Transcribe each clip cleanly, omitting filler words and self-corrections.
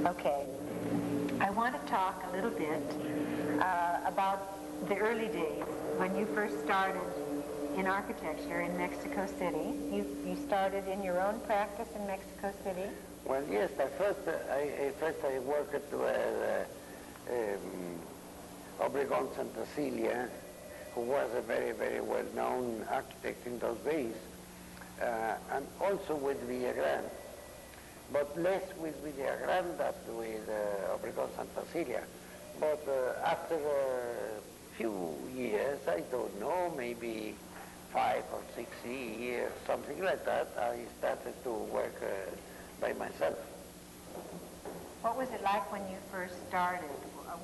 Okay. I want to talk a little bit about the early days when you first started in architecture in Mexico City. You started in your own practice in Mexico City? Well, yes. First I worked with Obregón Santa Celia, who was a very, very well-known architect in those days, and also with Villagrán, but less with Villagrán than with Obregón Santa Celia. But after a few years, I don't know, maybe 5 or 6 years, something like that, I started to work by myself. What was it like when you first started?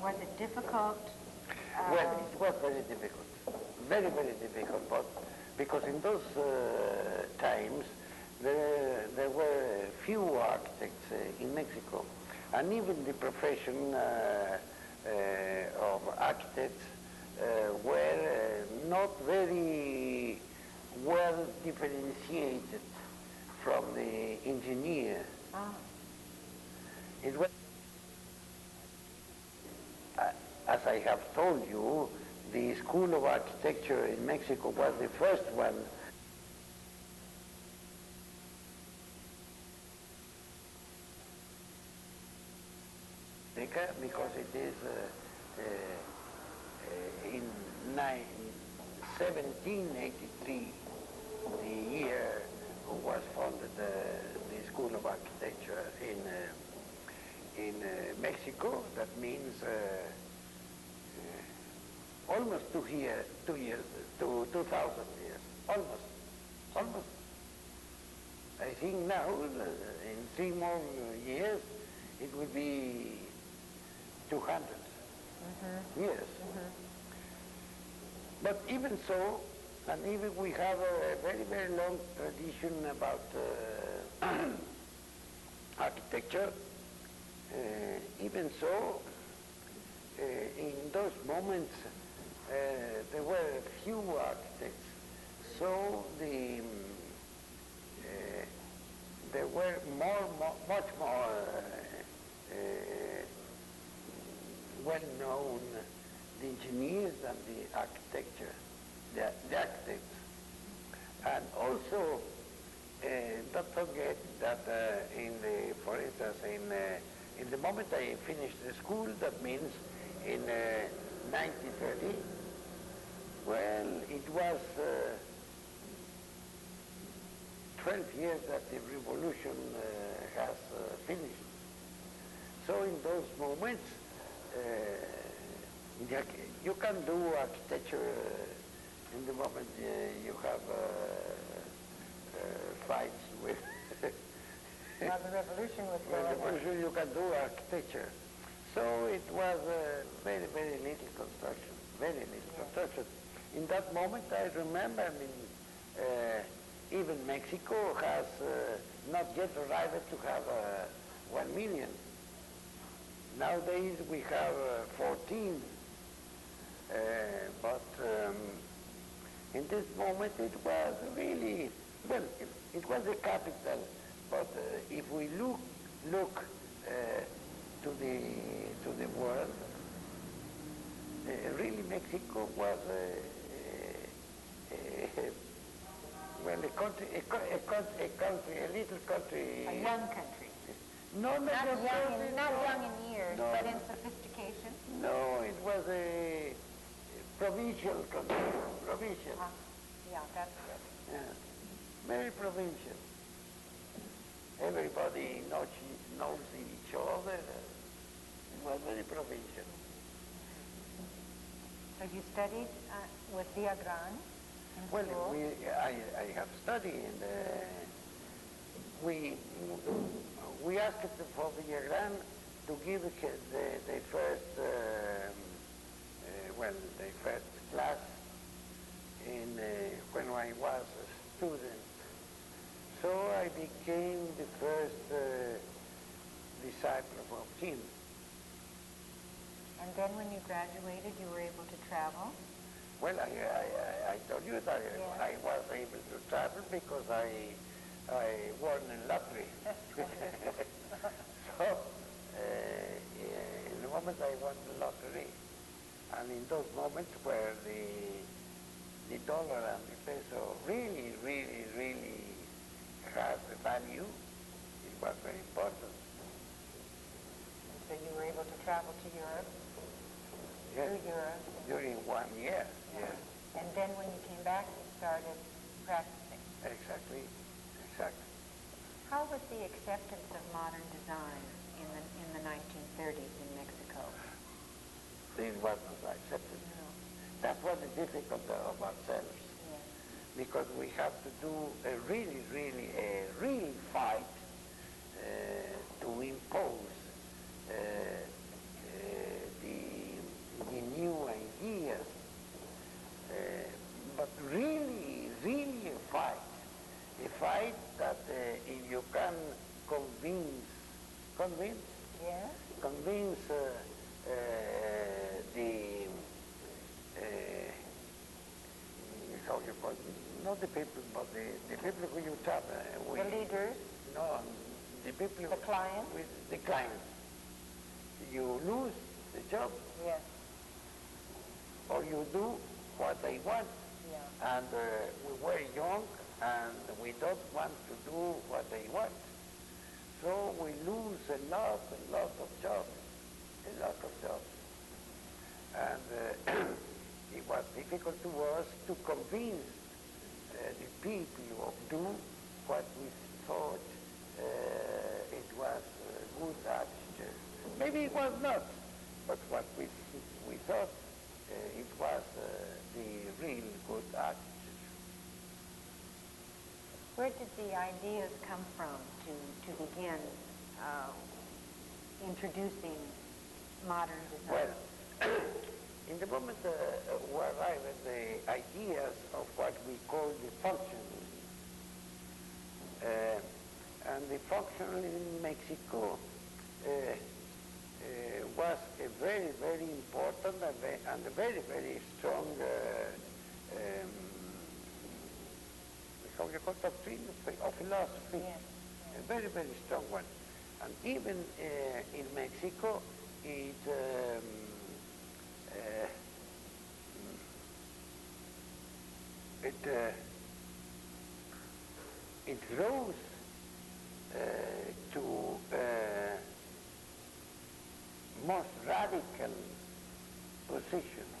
Was it difficult? Well, it was very difficult, very, very difficult, but because in those times there were few architects in Mexico, and even the profession of architects were not very well differentiated from the engineer. Ah. It was, as I have told you, the School of Architecture in Mexico was the first one because it is in 1783, the year was founded the School of Architecture in Mexico. That means almost 2,000 years, almost. I think now, in 3 more years, it will be 200 years. But even so, and even we have a very, very long tradition about architecture, even so, in those moments, there were few architects, so there were much more well-known the engineers and the architecture, the architects. And also, don't forget that for instance, in the moment I finished the school, that means in 1930, well, it was 12 years that the revolution has finished. So in those moments, you can do architecture in the moment you have fights with. Well, the revolution was going on. The revolution, you can do architecture. So it was very, very little construction, very little construction. In that moment, I remember, I mean, even Mexico has not yet arrived to have 1 million. Nowadays we have 14, but in this moment it was really, well, it was the capital, but if we look to the world, really Mexico was well, a country, a little country. A young country. No, not young in years, no, but in sophistication. No, it was a provincial country. Provincial. Yeah, that's good. Yeah, very provincial. Everybody knows each other. It was very provincial. So you studied with Villagrán in well, school? I have studied, and we asked for Villagrán to give the first, the first class in when I was a student. So I became the first disciple of him. And then when you graduated, you were able to travel? Well, I told you that I was able to travel because I won in lottery. So moment I won the lottery. And in those moments where the dollar and the peso really, really, really has a value, it was very important. So you were able to travel to Europe? Yes. Through Europe? During 1 year, yes. And then when you came back, you started practicing. Exactly, exactly. How was the acceptance of modern design in the 1930s in Mexico? It was not accepted. No. That was the difficulty of ourselves. Yes. Because we have to do a really, really, a real fight to impose the new ideas, but really, really a fight that if you can convince Yes. the how you call it, not the people, but the people who you talk with. The leaders? No, the people. The clients? With the clients. You lose the job, Yes. or you do what they want. Yeah. And we were young, and we don't want to do what they want. So we lose a lot of jobs, And it was difficult to us to convince the people to do what we thought it was a good attitude. Maybe it was not, but what we thought it was the real good attitude. Where did the ideas come from to begin introducing modern design? Well, in the moment where arrived the ideas of what we call the functionalism, and the functionalism in Mexico was a very, very important and a very, very strong how you call doctrine of philosophy. Yes. A very, very strong one. And even in Mexico, it rose to most radical positions,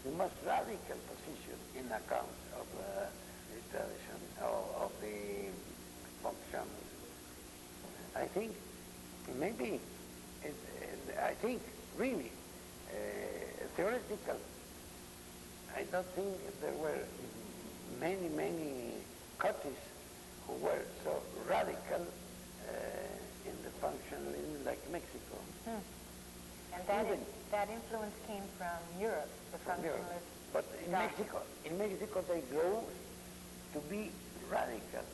the most radical position in account of the tradition of the function. I think maybe, I think really theoretical. I don't think there were many countries who were so radical in the functionalism like Mexico. And that influence came from Europe, the functionalist. But in Mexico they grew to be radical.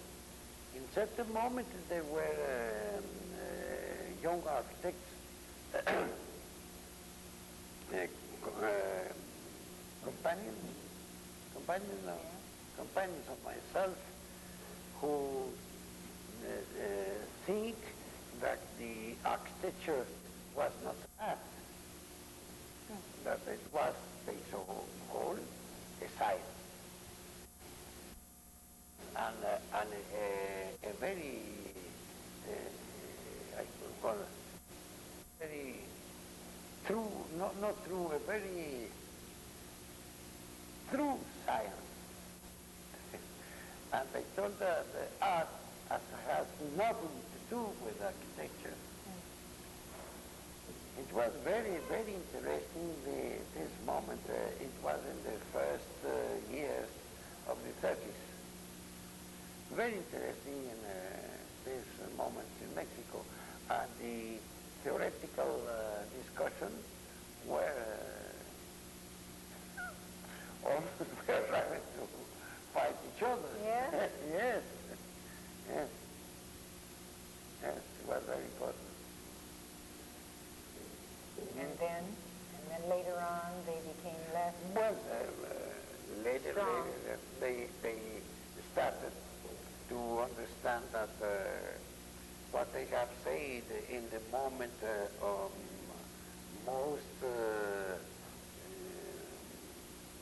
In certain moments there were young architects, companions of myself, who think that the architecture was not art, that it was, they so-called, a science. And a very, I could call it, very true, not true, a very true science. And they told that the art has nothing to do with architecture. It was very, very interesting, this moment. It was in the first years of the 30s. Very interesting in this moment in Mexico. And the theoretical discussion were almost were trying to fight each other. Yes? Yes. Yes, it was very important. And then later on they became less Well, later they started to understand that what they have said in the moment of most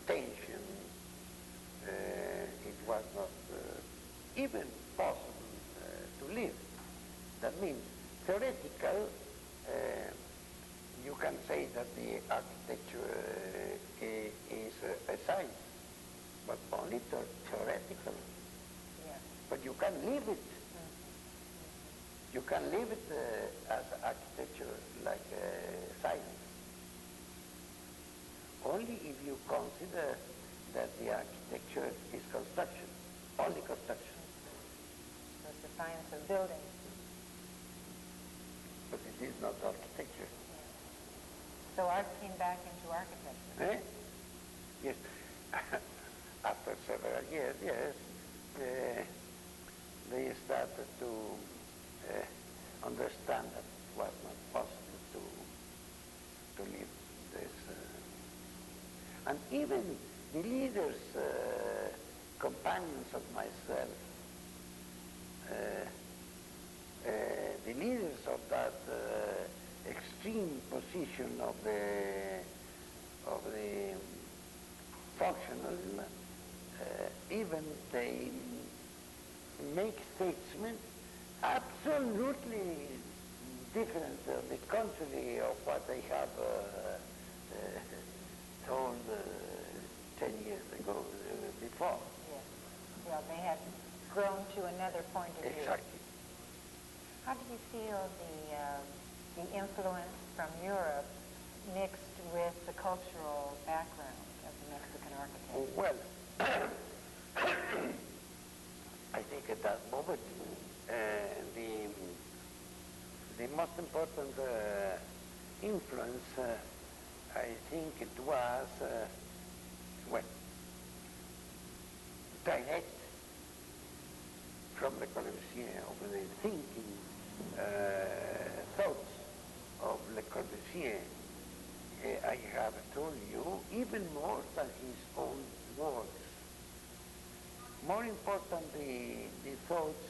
tension. It was not even possible to live. That means theoretical, you can say that the architecture is a science, but only theoretical. Yeah. But you can live it. You can live it as architecture like science. Only if you consider that the architecture is construction, only construction. So it's the science of building. But it is not architecture. So art came back into architecture. Yes. After several years, yes, they started to understand that it was not possible to live this. And even the leaders, companions of myself, the leaders of that extreme position of the functionalism, even they make statements absolutely different, the contrary of what they have told 10 years ago, before. Yes. Well, they had grown to another point of view. Exactly. How do you feel the influence from Europe mixed with the cultural background of the Mexican architect? Well, I think at that moment, the most important influence, I think it was, direct from Le Corbusier over the thinking thoughts of Le Corbusier. I have told you, even more than his own words. More important the thoughts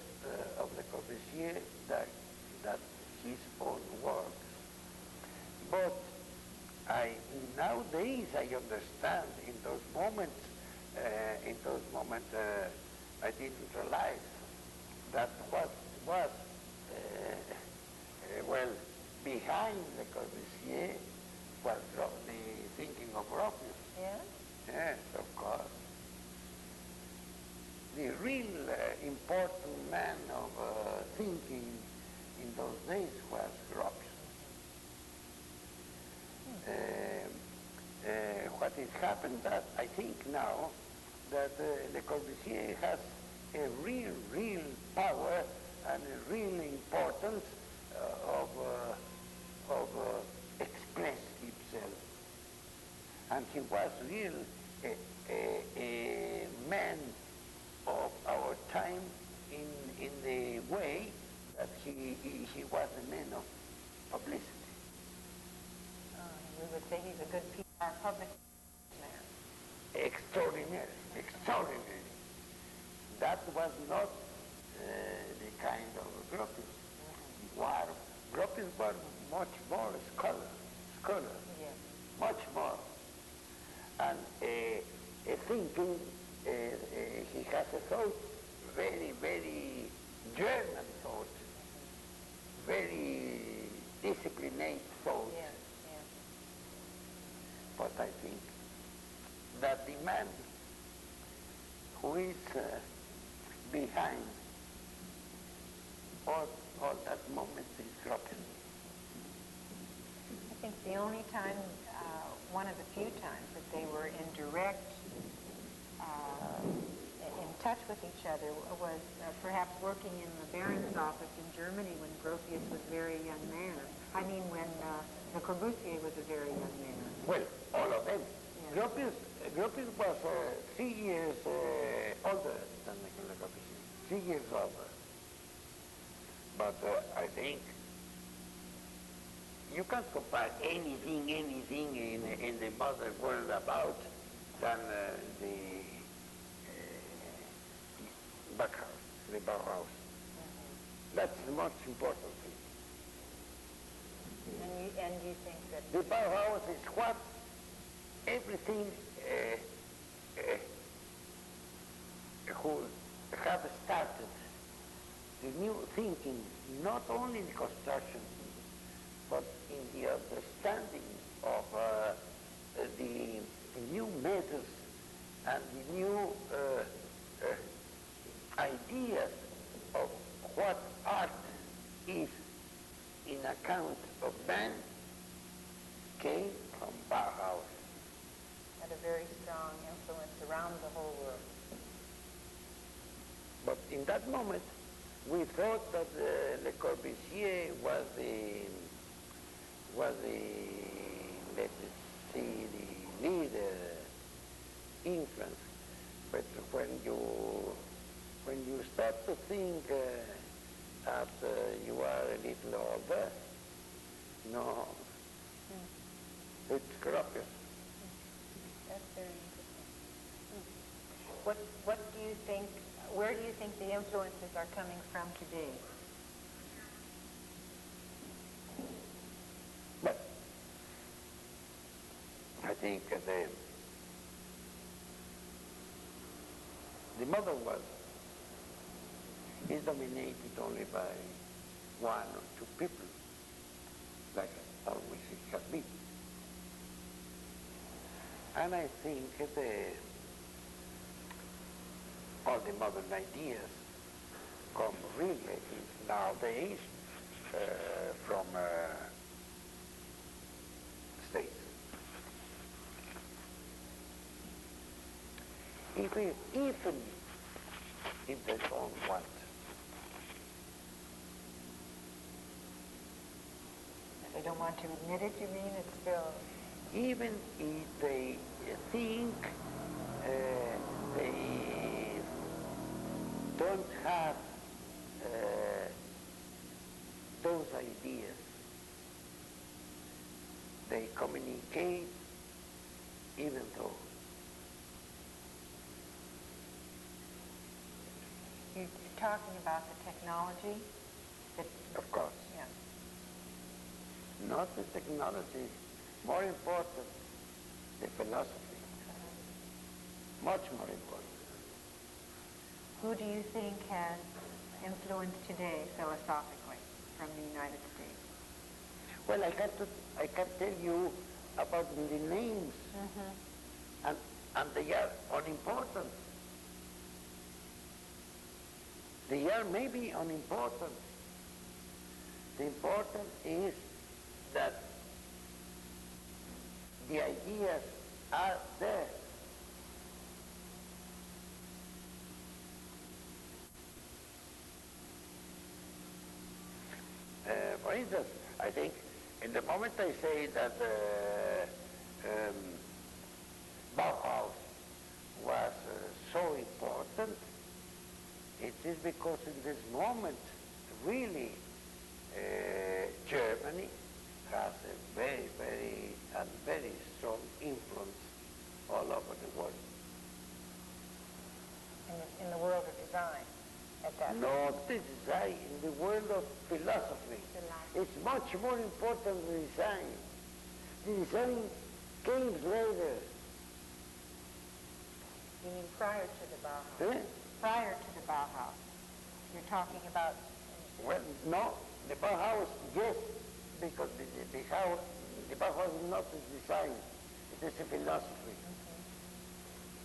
of Le Corbusier than his own works. But nowadays I understand in those moments, I didn't realize that what was behind Le Corbusier was the thinking of Gropius. Yeah? Yes, of course. The real important man of thinking in those days was Gropius. What has happened that I think now that Le Corbusier has a real power and a real importance of express himself. And he was a man of our time in the way that he was a man of publicity. We would say he's a good PR public man. Extraordinary. That was not the kind of Gropius. Gropius was much more scholar, Yes. much more. And a thinking, he has a thought, very German thought, very disciplined thought. Yes. But I think that the man who is behind all that moment is Gropius. I think the only time, one of the few times that they were in direct, in touch with each other was perhaps working in the Baron's office in Germany when Gropius was a very young man. I mean when Le Corbusier was a very young man. Well, all of them. Yeah. Gropius was 3 years older than Le Corbusier, 3 years older. But I think you can't compare anything in the modern world about than the Bauhaus. That's the most important thing. And you think that... The Bauhaus is what everything who have started the new thinking, not only in construction, but in the understanding of the new methods and the new ideas of what art is in account of man came from Bauhaus. Had a very strong influence around the whole world. But in that moment, we thought that Le Corbusier was the, let's see, the leader influence. But when you start to think that you are a little older, no, it's Gropius. That's very interesting. What do you think, where do you think the influences are coming from today? But I think the modern world is dominated only by one or two people, like always it has been. And I think all the modern ideas come really nowadays from States. Even if they don't want. If they don't want to admit it, you mean? It's still... Even if they think they don't have those ideas, they communicate even though. You're talking about the technology? Of course. Yeah. Not the technology. More important, the philosophy. Much more important. Who do you think has influence today philosophically from the United States? Well, I can tell you about the names, and they are unimportant. They are maybe unimportant. The important is that the ideas are there. For instance, I think in the moment I say that Bauhaus was so important, it is because in this moment, really, Germany has a very, very strong influence all over the world. In the world of design at that time? Not the design, in the world of philosophy. It's much more important than design. The design came later. You mean prior to the Bauhaus? Eh? Prior to the Bauhaus. You're talking about... Well, no, the Bauhaus, yes, because the Bauhaus is not a design, it is a philosophy.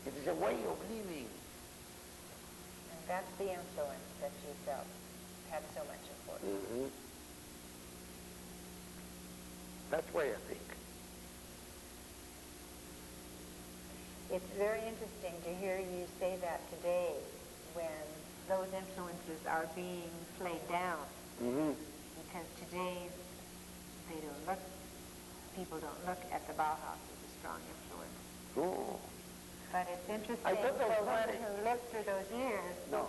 It is a way of living. And that's the influence that you felt had so much importance. That's why I think. It's very interesting to hear you say that today when those influences are being played down. Because today people don't look at the Bauhaus as a strong influence. No. But it's interesting for one who lived through those years. No,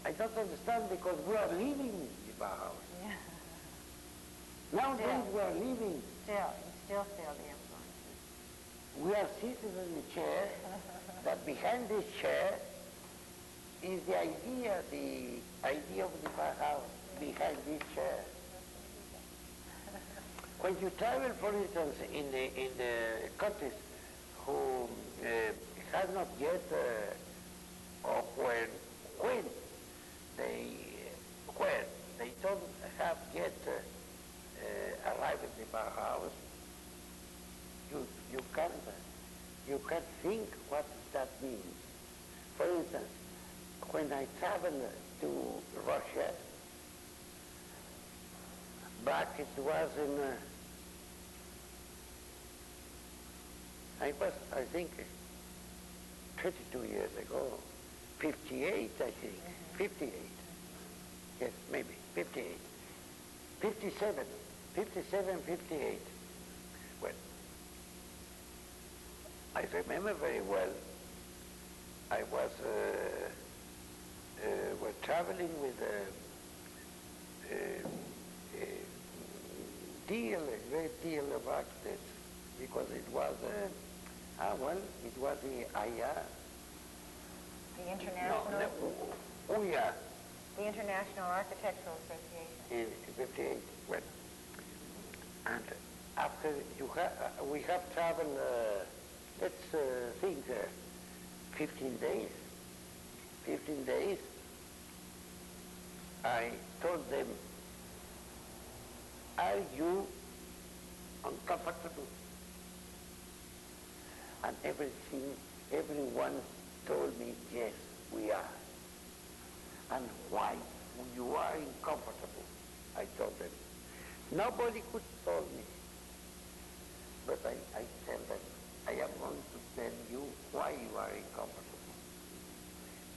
I don't understand because we are living the Bauhaus. Yeah. Nowadays we are living. You still feel the influences. We are seated in a chair, that behind this chair is the idea of the Bauhaus behind this chair. When you travel, for instance, in the countries who have not yet, or when they don't have yet arrived at the Bauhaus, you can think what that means. For instance, when I traveled to Russia, back it was in, I think, 32 years ago, 58, I think, 58. Yes, maybe, 58. 57, 58. Well, I remember very well, I was traveling with a great deal of architects, because it was, it was the IR. The International? Oh, yeah. The International Architectural Association. In 58, well. And after we have traveled, let's think, 15 days. 15 days, I told them, are you uncomfortable? And everyone told me, yes, we are. And why you are uncomfortable? I told them. Nobody could tell me. But I tell them, I am going to tell you why you are uncomfortable.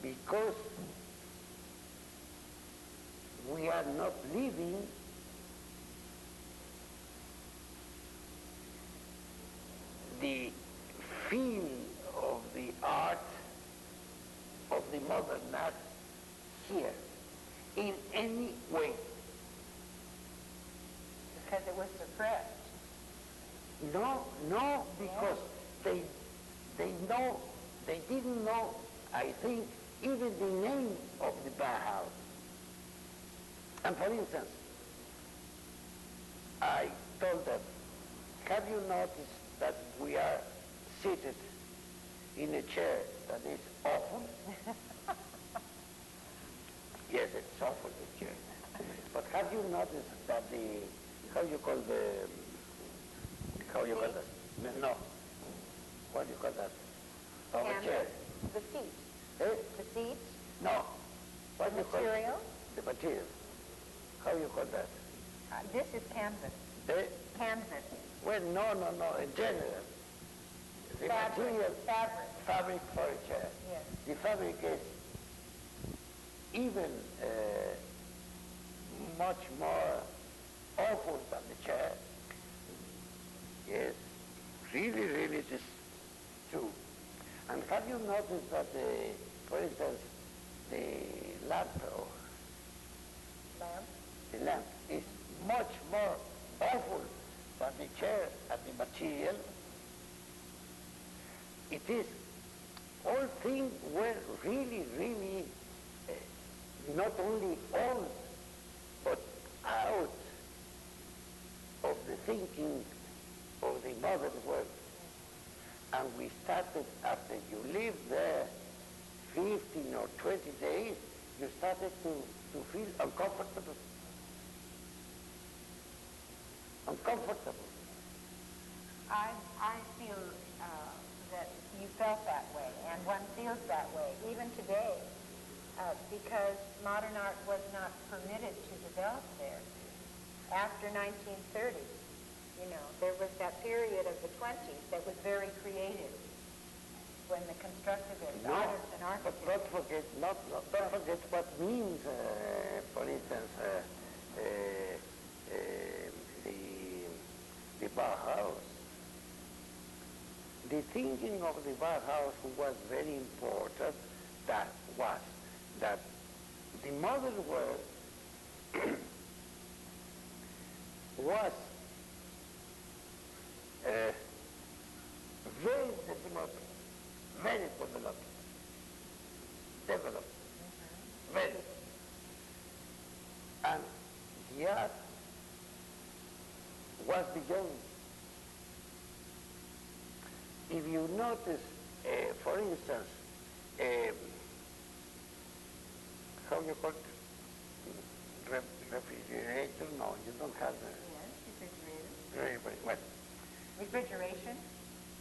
Because we are not living the feel of the art, of the modern art here in any way. Because it was suppressed. No, because they didn't know, I think, even the name of the Bauhaus. And for instance, I told them, have you noticed that we are seated in a chair that is awful? Yes, it's awful, the chair. But have you noticed that how you call that? No. What do you call that? Of a chair. The seat. Eh? The seat? No. What do you call it? Material? The material. How you call that? This is canvas. Eh? Canvas. Well, no. In general, the material, fabric for a chair. Yes. The fabric is even much more awful than the chair. Yes, really, it is true. And have you noticed that, for instance, the lamp is much more awful than the chair and the material? It is, all things were really, not only on, but out of the thinking of the modern world. And we started, after you lived there 15 or 20 days, you started to feel uncomfortable. I feel that you felt that way, and one feels that way, even today, because modern art was not permitted to develop there. After 1930, there was that period of the 20s that was very creative, when the constructivists, artists and architects. But don't forget what means, for instance, the Bauhaus. The thinking of the Bauhaus was very important. That was that the modern world was very developed, very. And the art was beyond. If you notice, for instance, how you call it? Refrigerator? No, you don't have the... Yes, refrigerator. Well, refrigeration?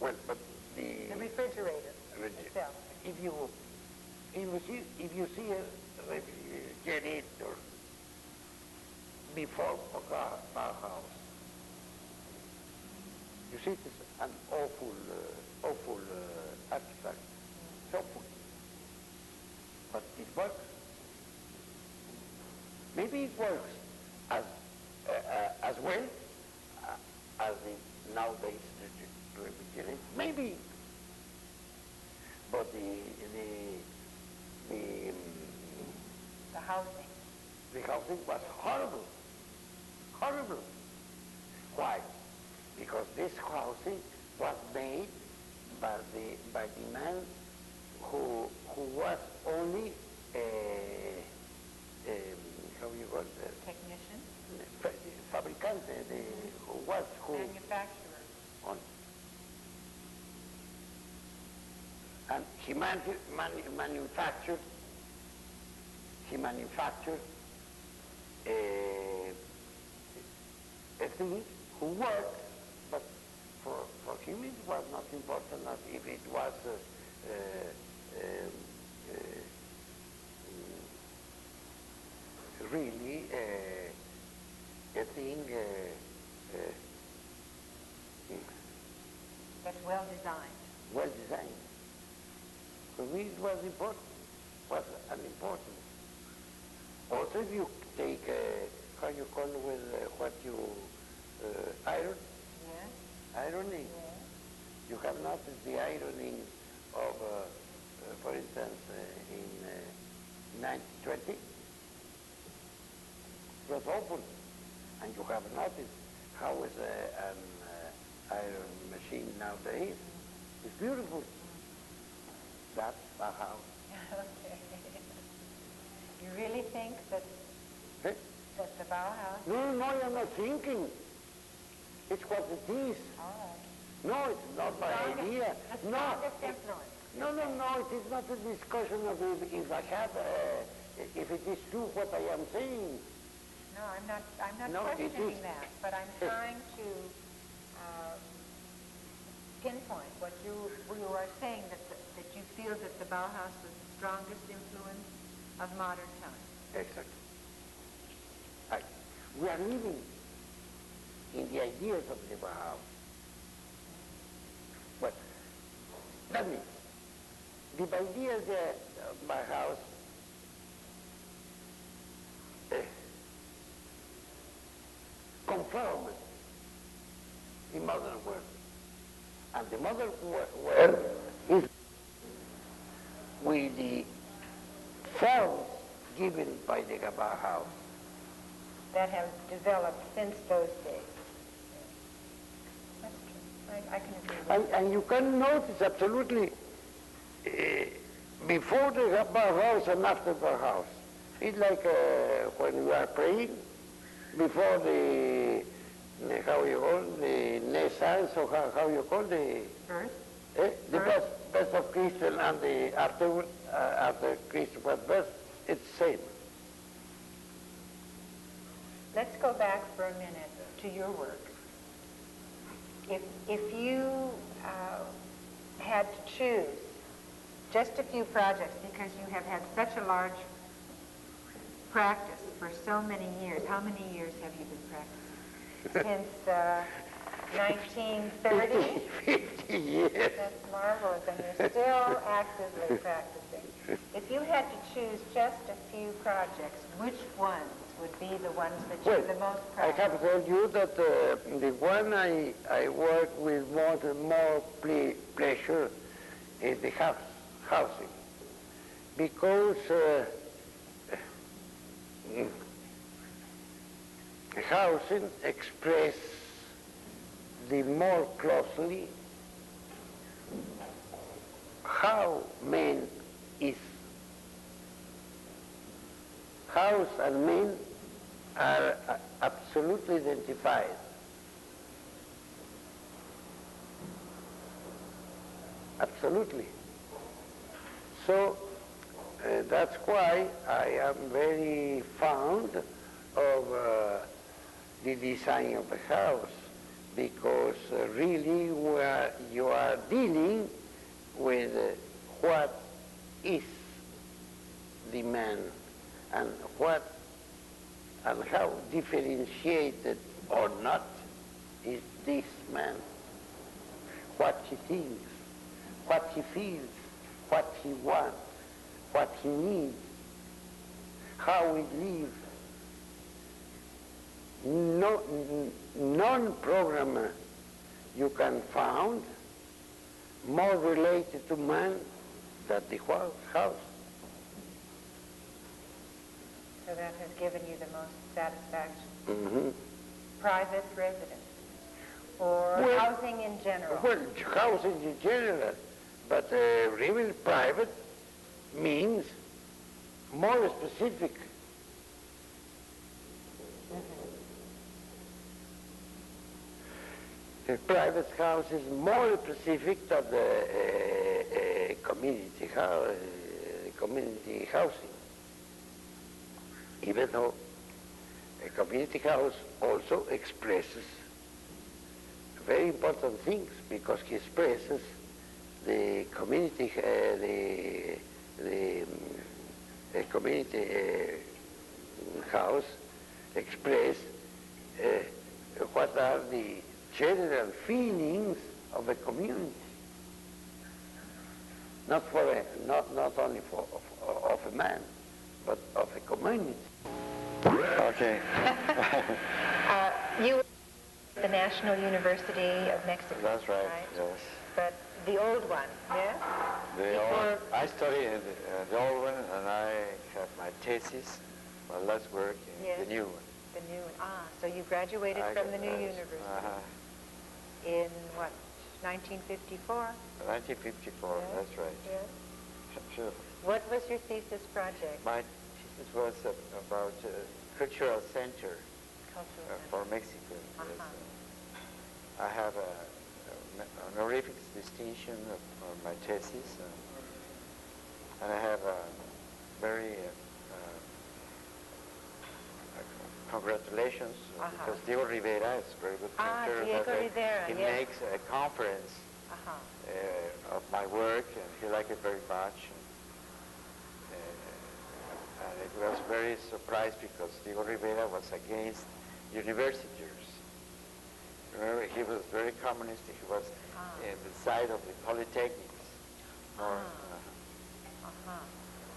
Well, but the refrigerator itself. If you see a refrigerator before Bauhaus, you see it's an awful artifact. It's awful. But it works. Maybe it works as well as the nowadays refrigerator. Maybe. But the housing. The housing was horrible. Horrible. Why? Because this housing was made by the man who was only how you call it? Technician? Fabricante, who manufacturer. On. And he manufactured a thing who worked, but for him it was not important as if it was really a thing that's well designed. Well designed. For me it was important, was an important. Also if you take, how you call with what you, iron? Yes. Ironing. Yes. You have noticed the ironing of, for instance, in 1920? It was open. And you have noticed how is an iron machine nowadays. It's beautiful. That's Bauhaus. Okay. You really think that Hey? that the Bauhaus? No, I'm not thinking. It's what it is. All right. No, it's not my idea. The strongest influence. No, it is not a discussion of if I have, if it is true what I am saying. No, I'm not No, questioning that, but I'm trying to pinpoint what you are saying, that you feel that the Bauhaus was the strongest influence of modern times. Exactly. We are living in the ideas of the Bauhaus. But that means the ideas of the Bauhaus confirm the modern world. And the modern world is with the forms given by the Bauhaus. That have developed since those days. That's true. I can agree with that. And you can notice absolutely before the Bauhaus and after the Bauhaus. It's like when you are praying, before the how you call the naissance, or how you call the Birth? The birth of Christ and the after Christ was birth, it's the same. Let's go back for a minute to your work. If you had to choose just a few projects, because you have had such a large practice for so many years. How many years have you been practicing? Since 1930? 50 years. That's marvelous, and you're still actively practicing. If you had to choose just a few projects, which ones would be the ones that you're the most proud of? I have told you that the one I work with more pleasure is the housing. Because housing express the more closely how man is. House and men are absolutely identified. Absolutely. So that's why I am very fond of the design of a house, because really you are dealing with what is the man and what and how differentiated or not is this man, what he thinks, what he feels, what he wants, what he needs, how he lives. Non-programmer you can find more related to man than the house. So that has given you the most satisfaction. Mm-hmm. Private residence, or Well, housing in general? Well, housing in general, but really private means more specific. The private house is more specific than the community housing. Even though a community house also expresses very important things, because he expresses the community, the community house express what are the general feelings of a community, not only of a man, but of a community. Okay. You were at the National University of Mexico. That's right, yes. But the old one, yes? I studied in the old one, and I have my thesis, my last work in Yes. the new one. The new one. Ah, so you graduated from the new university in what, 1954? 1954, Yes. that's right. Yes. Sure. What was your thesis project? My thesis was about cultural center Cultural for center. Mexico. Yes. I have an honorific distinction of my thesis, and I have a very congratulations, because Diego Rivera is a very good painter. Diego Rivera, he yes. makes a conference of my work, and he liked it very much. And it was very surprised because Diego Rivera was against universities. Remember, he was very communist. He was in the side of the polytechnics.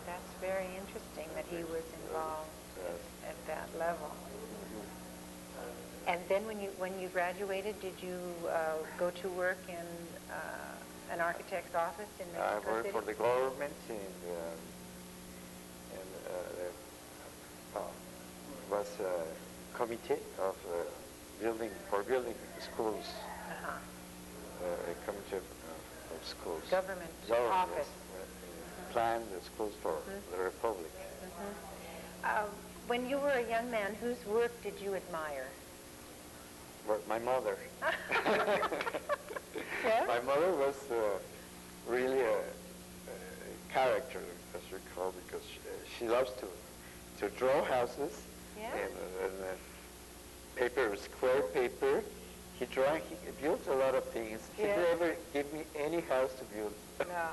That's very interesting that he was involved at that level. And then when you graduated, did you go to work in an architect's office in Mexico I worked City? for the government was a committee of building schools. A committee of schools. Government office. Planned the schools for the Republic. When you were a young man, whose work did you admire? Well, my mother. Yes? My mother was really a character, as you call, because she loves to draw houses and paper, square paper. He built a lot of things. He never gave me any house to build. No.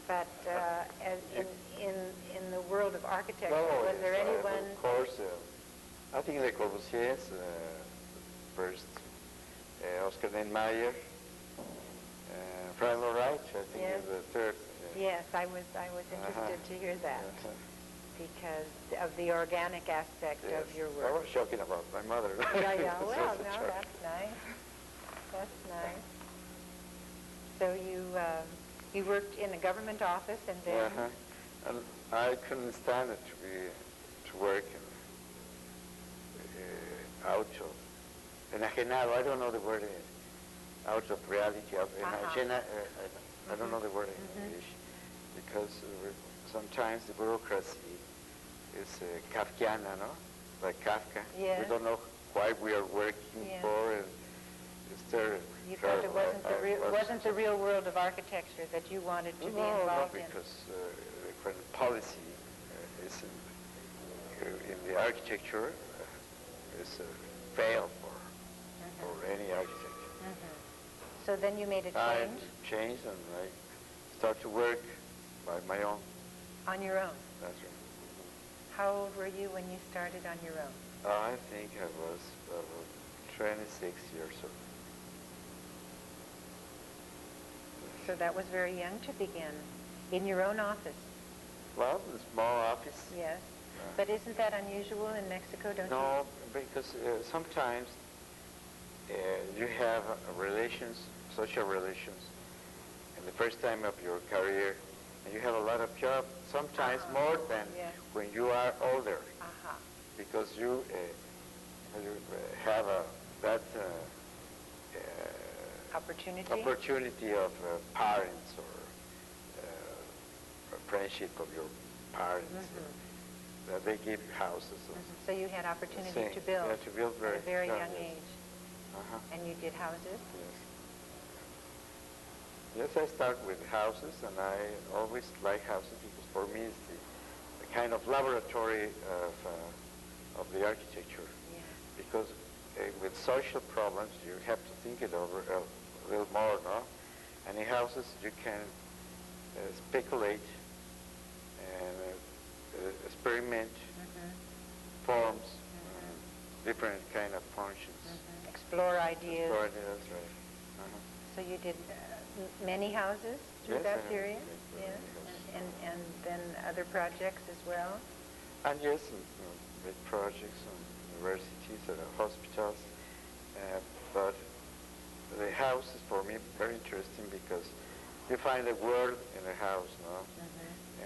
But in the world of architecture, was there anyone? Of course, I think Le Corbusier first, Oscar Niemeyer, Wright, I think is the third. Yes, I was interested to hear that because of the organic aspect of your work. I was joking about my mother. Yeah. Well, no, that's nice. That's nice. So you worked in a government office, and then and I couldn't stand it to work out of enajenado. I don't know the word. Out of reality, of I don't know the word in English, because sometimes the bureaucracy is Kafkiana, no? Like Kafka. Yes. We don't know why we are working for, and it's terrible. You felt it wasn't wasn't the real world of architecture that you wanted to be involved in? No, because when policy is in the architecture is failed for any architect. So then you made a I change? changed and I started to work by my own. On your own? That's right. How old were you when you started on your own? I think I was 26 years old. So that was very young to begin. In your own office? Well, a small office. Yes. But isn't that unusual in Mexico, don't you? No, because sometimes you have relations, social relations, in the first time of your career, and you have a lot of job, sometimes more than when you are older, because you have that opportunity of parents or a friendship of your parents. That they give houses. So you had opportunity to build, to build at a very young yes. age. And you did houses? Yes, I start with houses, and I always like houses because for me it's the kind of laboratory of the architecture. Because with social problems you have to think it over a little more, no? And in houses you can speculate and experiment forms, different kind of functions. Explore ideas. Explore ideas, right. So you did many houses through Yes, that I period? did. Yes. And then other projects as well? And yes, big projects on universities and hospitals. But the house is for me very interesting because you find a world in a house, no?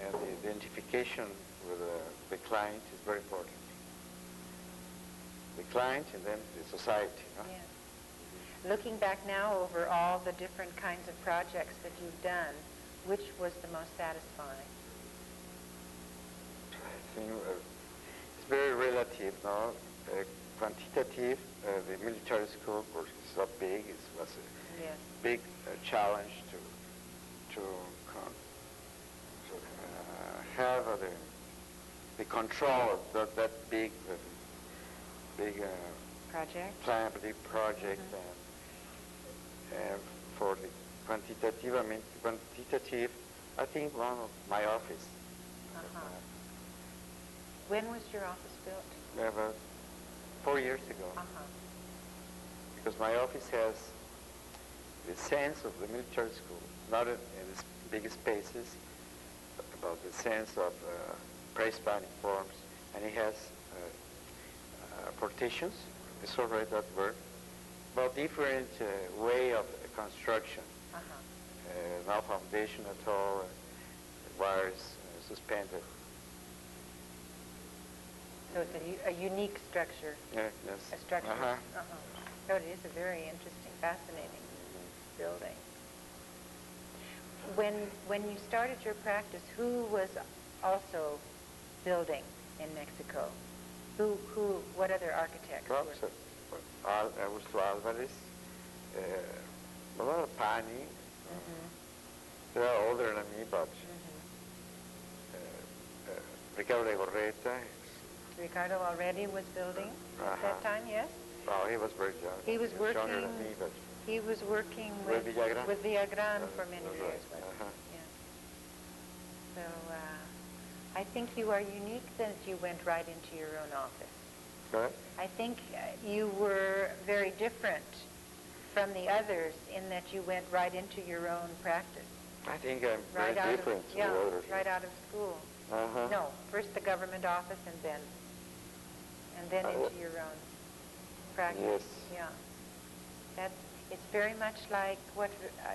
And the identification with the client is very important. The client and then the society. No? Looking back now over all the different kinds of projects that you've done, which was the most satisfying? I think it's very relative, no? Quantitative, the military school was so big, it was a big challenge to have the control of that big project. Big project. For the quantitative, I think one of my office. When was your office built? About 4 years ago. Because my office has the sense of the military school, not in its big spaces, but about the sense of pre-Hispanic forms, and it has partitions, it's already that word, but different way of construction. No foundation at all, wires suspended. So it's a unique structure. Yes. A structure. So it is a very interesting, fascinating building. When you started your practice, who was also building in Mexico? What other architects were? Augusto Alvarez, a lot of Pani. They are older than me, but Ricardo de Gorreta. Ricardo already was building at that time, yes? Oh, he was very young. He was working. Younger than me, but he was working with Villagran for many years. So I think you are unique that you went right into your own office. Good. I think you were very different from the others in that you went right into your own practice. I think I'm very different from the others. Right out of school. No, first the government office and then into your own practice. Yes. Yeah. It's very much like what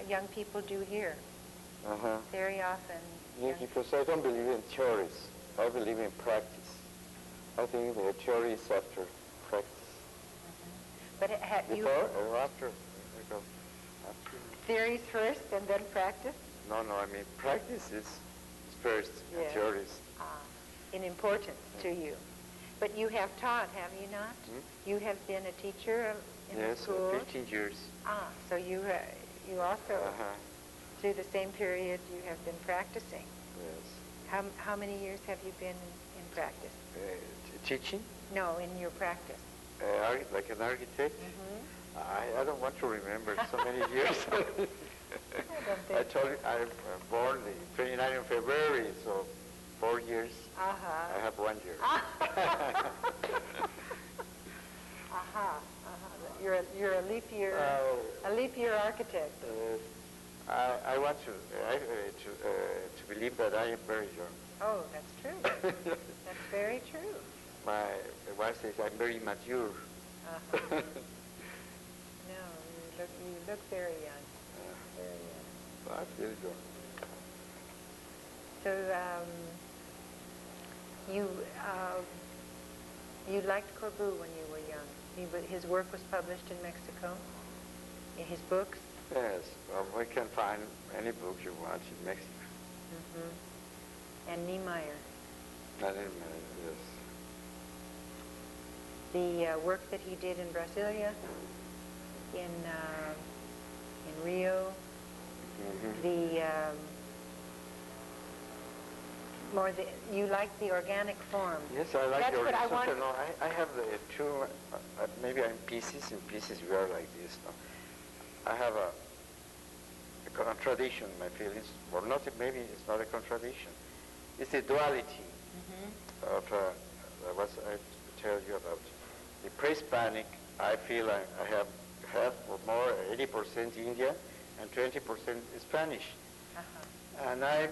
young people do here. Very often. Yes, because I don't believe in theories. I believe in practice. I think the theory is after practice. But have you... Before or after? Theories first and then practice? No, I mean practice is first, and theories. In importance to you. But you have taught, have you not? You have been a teacher in the school? Yes, 15 years. So you you also, through the same period, you have been practicing. Yes. How many years have you been in practice? Teaching? No, in your practice. Like an architect? I don't want to remember so many years. I told you I'm born the 29th of February, so 4 years. I have 1 year. You're a leap year architect. I want to believe that I am very young. Oh, that's true. That's very true. My wife says I'm very mature. No, you look very young. Very young. I feel young. So you liked Corbu when you were young. His work was published in Mexico. In his books. Yes, well, we can find any book you want in Mexico. And Niemeyer. Not in yes. The work that he did in Brasilia, in Rio, you like the organic form. Yes, I like That's the what I want. no, I have the two, maybe in pieces we are like this. No? I have a contradiction, my feelings, or not, maybe it's not a contradiction. It's the duality of what I tell you about. The pre-Hispanic, I feel I have half or more, 80% Indian and 20% Spanish. And I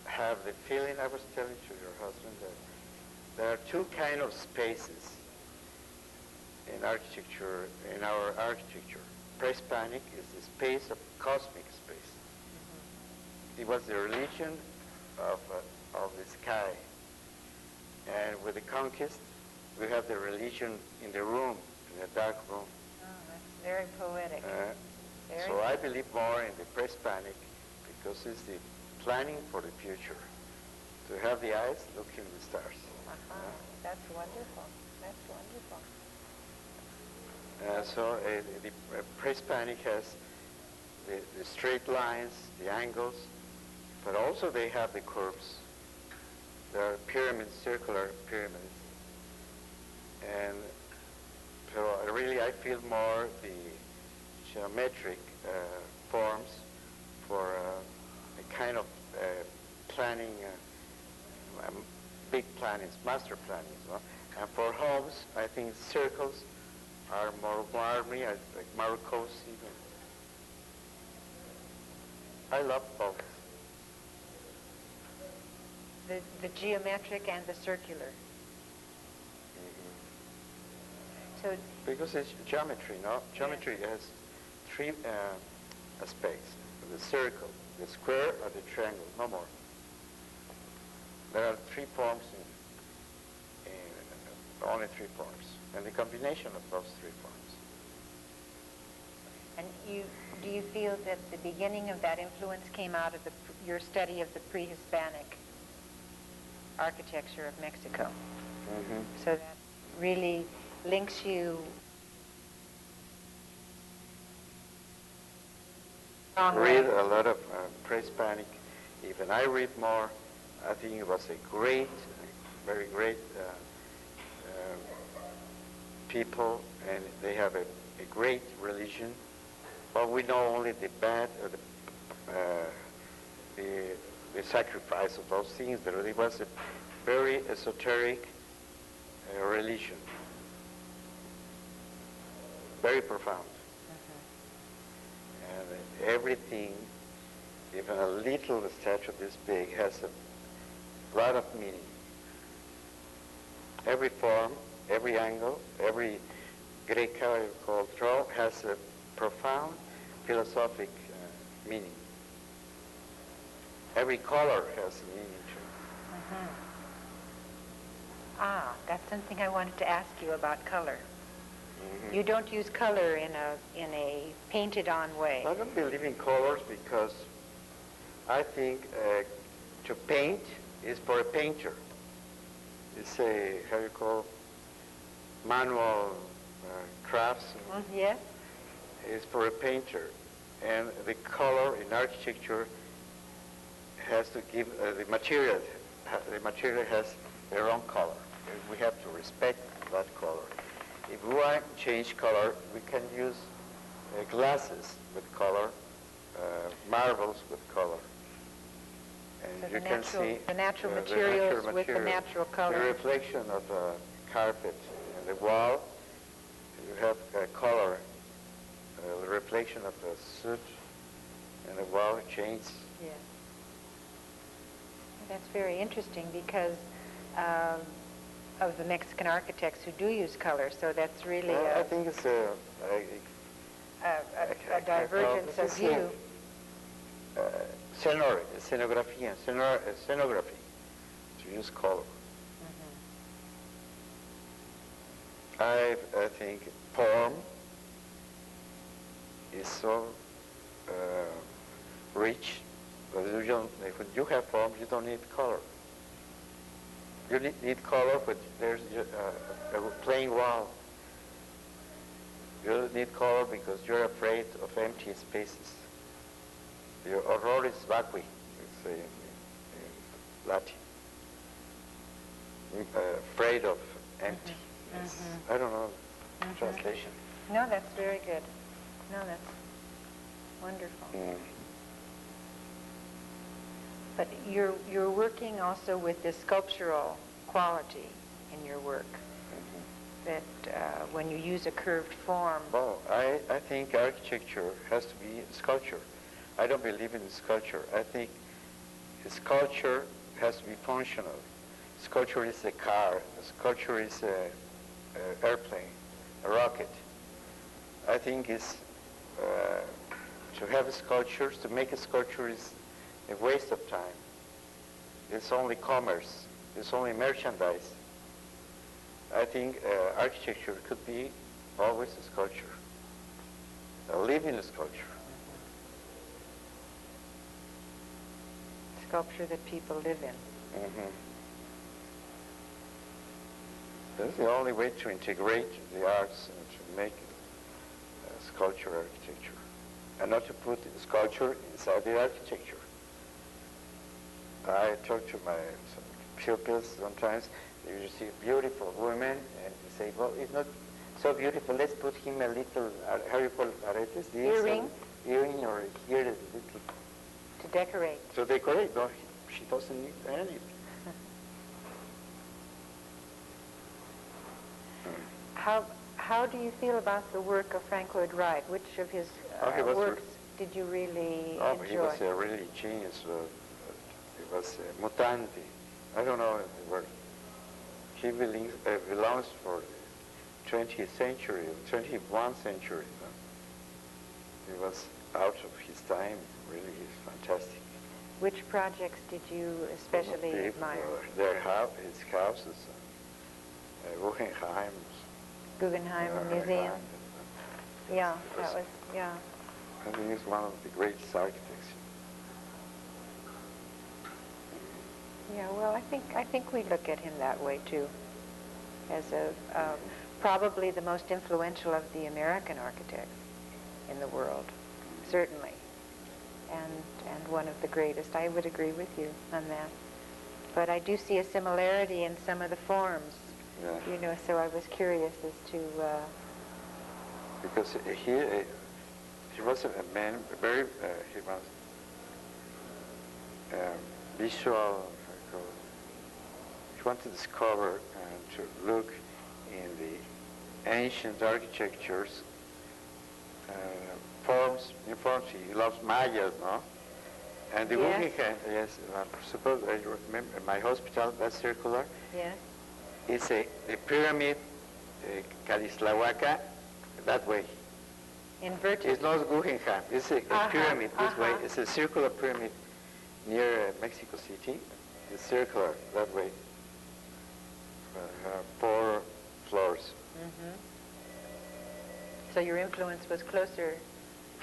have the feeling, I was telling to your husband, that there are two kind of spaces in architecture, in our architecture. Pre-Hispanic is the space of cosmic space. It was the religion of the sky. And with the conquest, we have the religion in the room, in the dark room. Oh, that's very poetic. So I believe more in the pre-Hispanic because it's the planning for the future. To have the eyes looking at the stars. That's wonderful. That's wonderful. So the pre-Hispanic has the straight lines, the angles, but also they have the curves. There are pyramids, circular pyramids. And so really I feel more the geometric forms for a kind of planning, big plannings, master plannings. No? And for homes, I think circles are more warmy, like Marcos even. I love both. The geometric and the circular. So because it's geometry, no? Geometry has three aspects: the circle, the square, or the triangle. No more. There are three forms, only three forms, and the combination of those three forms. And do you feel that the beginning of that influence came out of your study of the pre-Hispanic architecture of Mexico? So that really links you. Read a lot of pre-Hispanic. Even I read more. I think it was a great, very great people, and they have a great religion. But we know only the bad, the sacrifice of those things. But it was a very esoteric religion, very profound. And everything, even a little statue this big, has a lot of meaning. Every form, every angle, every Greek called draw has a profound philosophic meaning. Every color has a meaning too. That's something I wanted to ask you about color. You don't use color in a painted-on way. I don't believe in colors because I think to paint is for a painter. It's a, how you call, manual crafts. Yes. is for a painter, and the color in architecture has to give the material. The material has their own color. We have to respect that color. If we want to change color, we can use glasses with color, marbles with color. And So you can see the natural materials with the natural color. The reflection of the carpet and the wall, you have color, the reflection of the soot and the wall changes. Yes. That's very interesting because of the Mexican architects who do use color, so that's really I think it's a divergence of view. Scenography, to use color. I think form is so rich, but when you have form, you don't need color. You need color, but there's a plain wall. You need color because you're afraid of empty spaces. Your horroris vacui, you say in Latin. Afraid of empty. I don't know translation. No, that's very good. No, that's wonderful. But you're working also with this sculptural quality in your work. That when you use a curved form. Well, I think architecture has to be sculpture. I don't believe in sculpture. I think sculpture has to be functional. Sculpture is a car. Sculpture is an airplane, a rocket. I think it's to have sculptures, to make a sculpture is a waste of time. It's only commerce. It's only merchandise. I think architecture could be always a sculpture, a living sculpture. Sculpture that people live in. That's the only way to integrate the arts and to make sculpture architecture, and not to put sculpture inside the architecture. I talk to my pupils sometimes. You see beautiful women, and you say, well, it's not so beautiful. Let's put him a little, how you call it, aretes? Earring? Earring, or here is a little. To decorate. To decorate, no, she doesn't need any. How do you feel about the work of Frank Lloyd Wright? Which of his works did you really enjoy? He was a really genius. He was mutante. I don't know the word. He belongs for the 20th century, 21st century. He was out of his time. Really, he's fantastic. Which projects did you especially admire? His houses, Guggenheim Museum. Yeah, that was, yeah. I think he's one of the greatest architects. Yeah, well, I think we look at him that way too, as probably the most influential of the American architects in the world, certainly, and one of the greatest. I would agree with you on that. But I do see a similarity in some of the forms. Yeah. You know, so I was curious as to... Because he was a man, very, he was visual, he wanted to discover and to look in the ancient architectures, forms, new forms. He loves Mayas, no? And the Guggenheim, yes, suppose I remember my hospital, that's circular. Yes. It's a pyramid, Calislahuaca, that way. Inverted? It's not Guggenheim. It's a pyramid this way. It's a circular pyramid near Mexico City. It's circular that way. 4 floors. So your influence was closer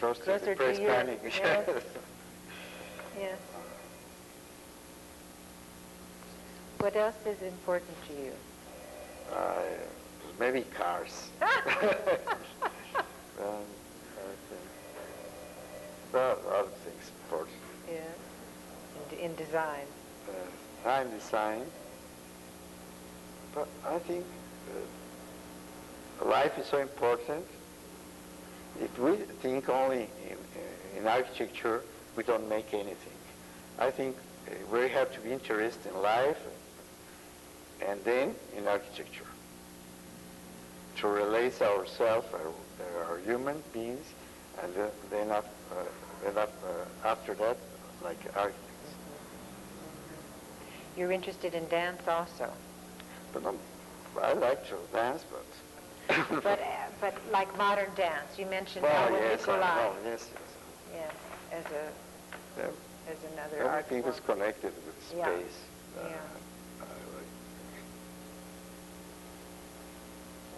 Close to the pre-Hispanic. Yes. Yes. What else is important to you? Maybe cars. design. Time design. But I think life is so important. If we think only in architecture, we don't make anything. I think we have to be interested in life and then in architecture to realize ourselves, our human beings, and then after that, like architects. You're interested in dance also. But I like to dance, but but like modern dance, you mentioned well, Nicolai. yes, I know, yes. Yes, Yeah. as another art Everything form. is connected with space. Yeah. Yeah.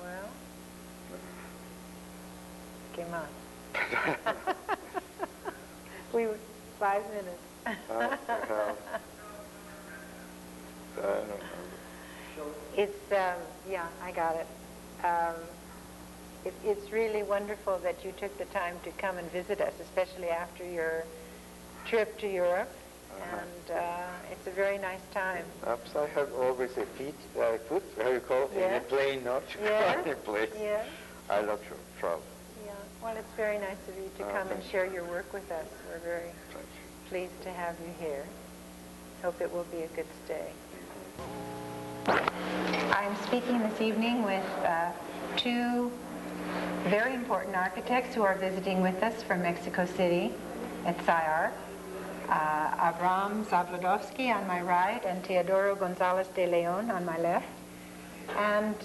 Well, come on. We were 5 minutes. I don't know. It's, yeah, I got it. It's really wonderful that you took the time to come and visit us, especially after your trip to Europe. And it's a very nice time. Perhaps I have always a foot, how you call it, in a plane, not to go in a place. Yes. I love to travel. Yeah. Well, it's very nice of you to come and share your work with us. We're very pleased to have you here. Hope it will be a good stay. I'm speaking this evening with two very important architects who are visiting with us from Mexico City at SCI-Arc. Avram Zabludovsky on my right and Teodoro González de León on my left. And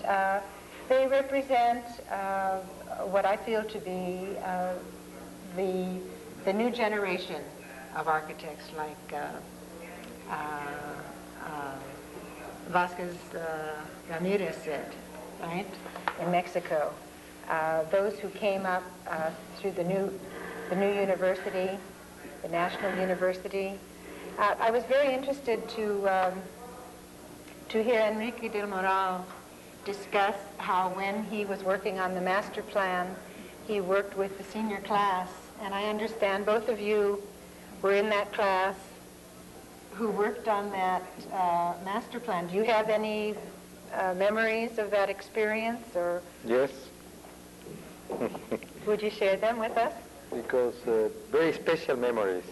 they represent what I feel to be the new generation of architects like Vasquez Ramirez said, right, in Mexico. Those who came up through the new university, the National University. I was very interested to hear Enrique Del Moral discuss how when he was working on the master plan, he worked with the senior class. And I understand both of you were in that class who worked on that master plan. Do you have any memories of that experience, or Yes, would you share them with us? because very special memories.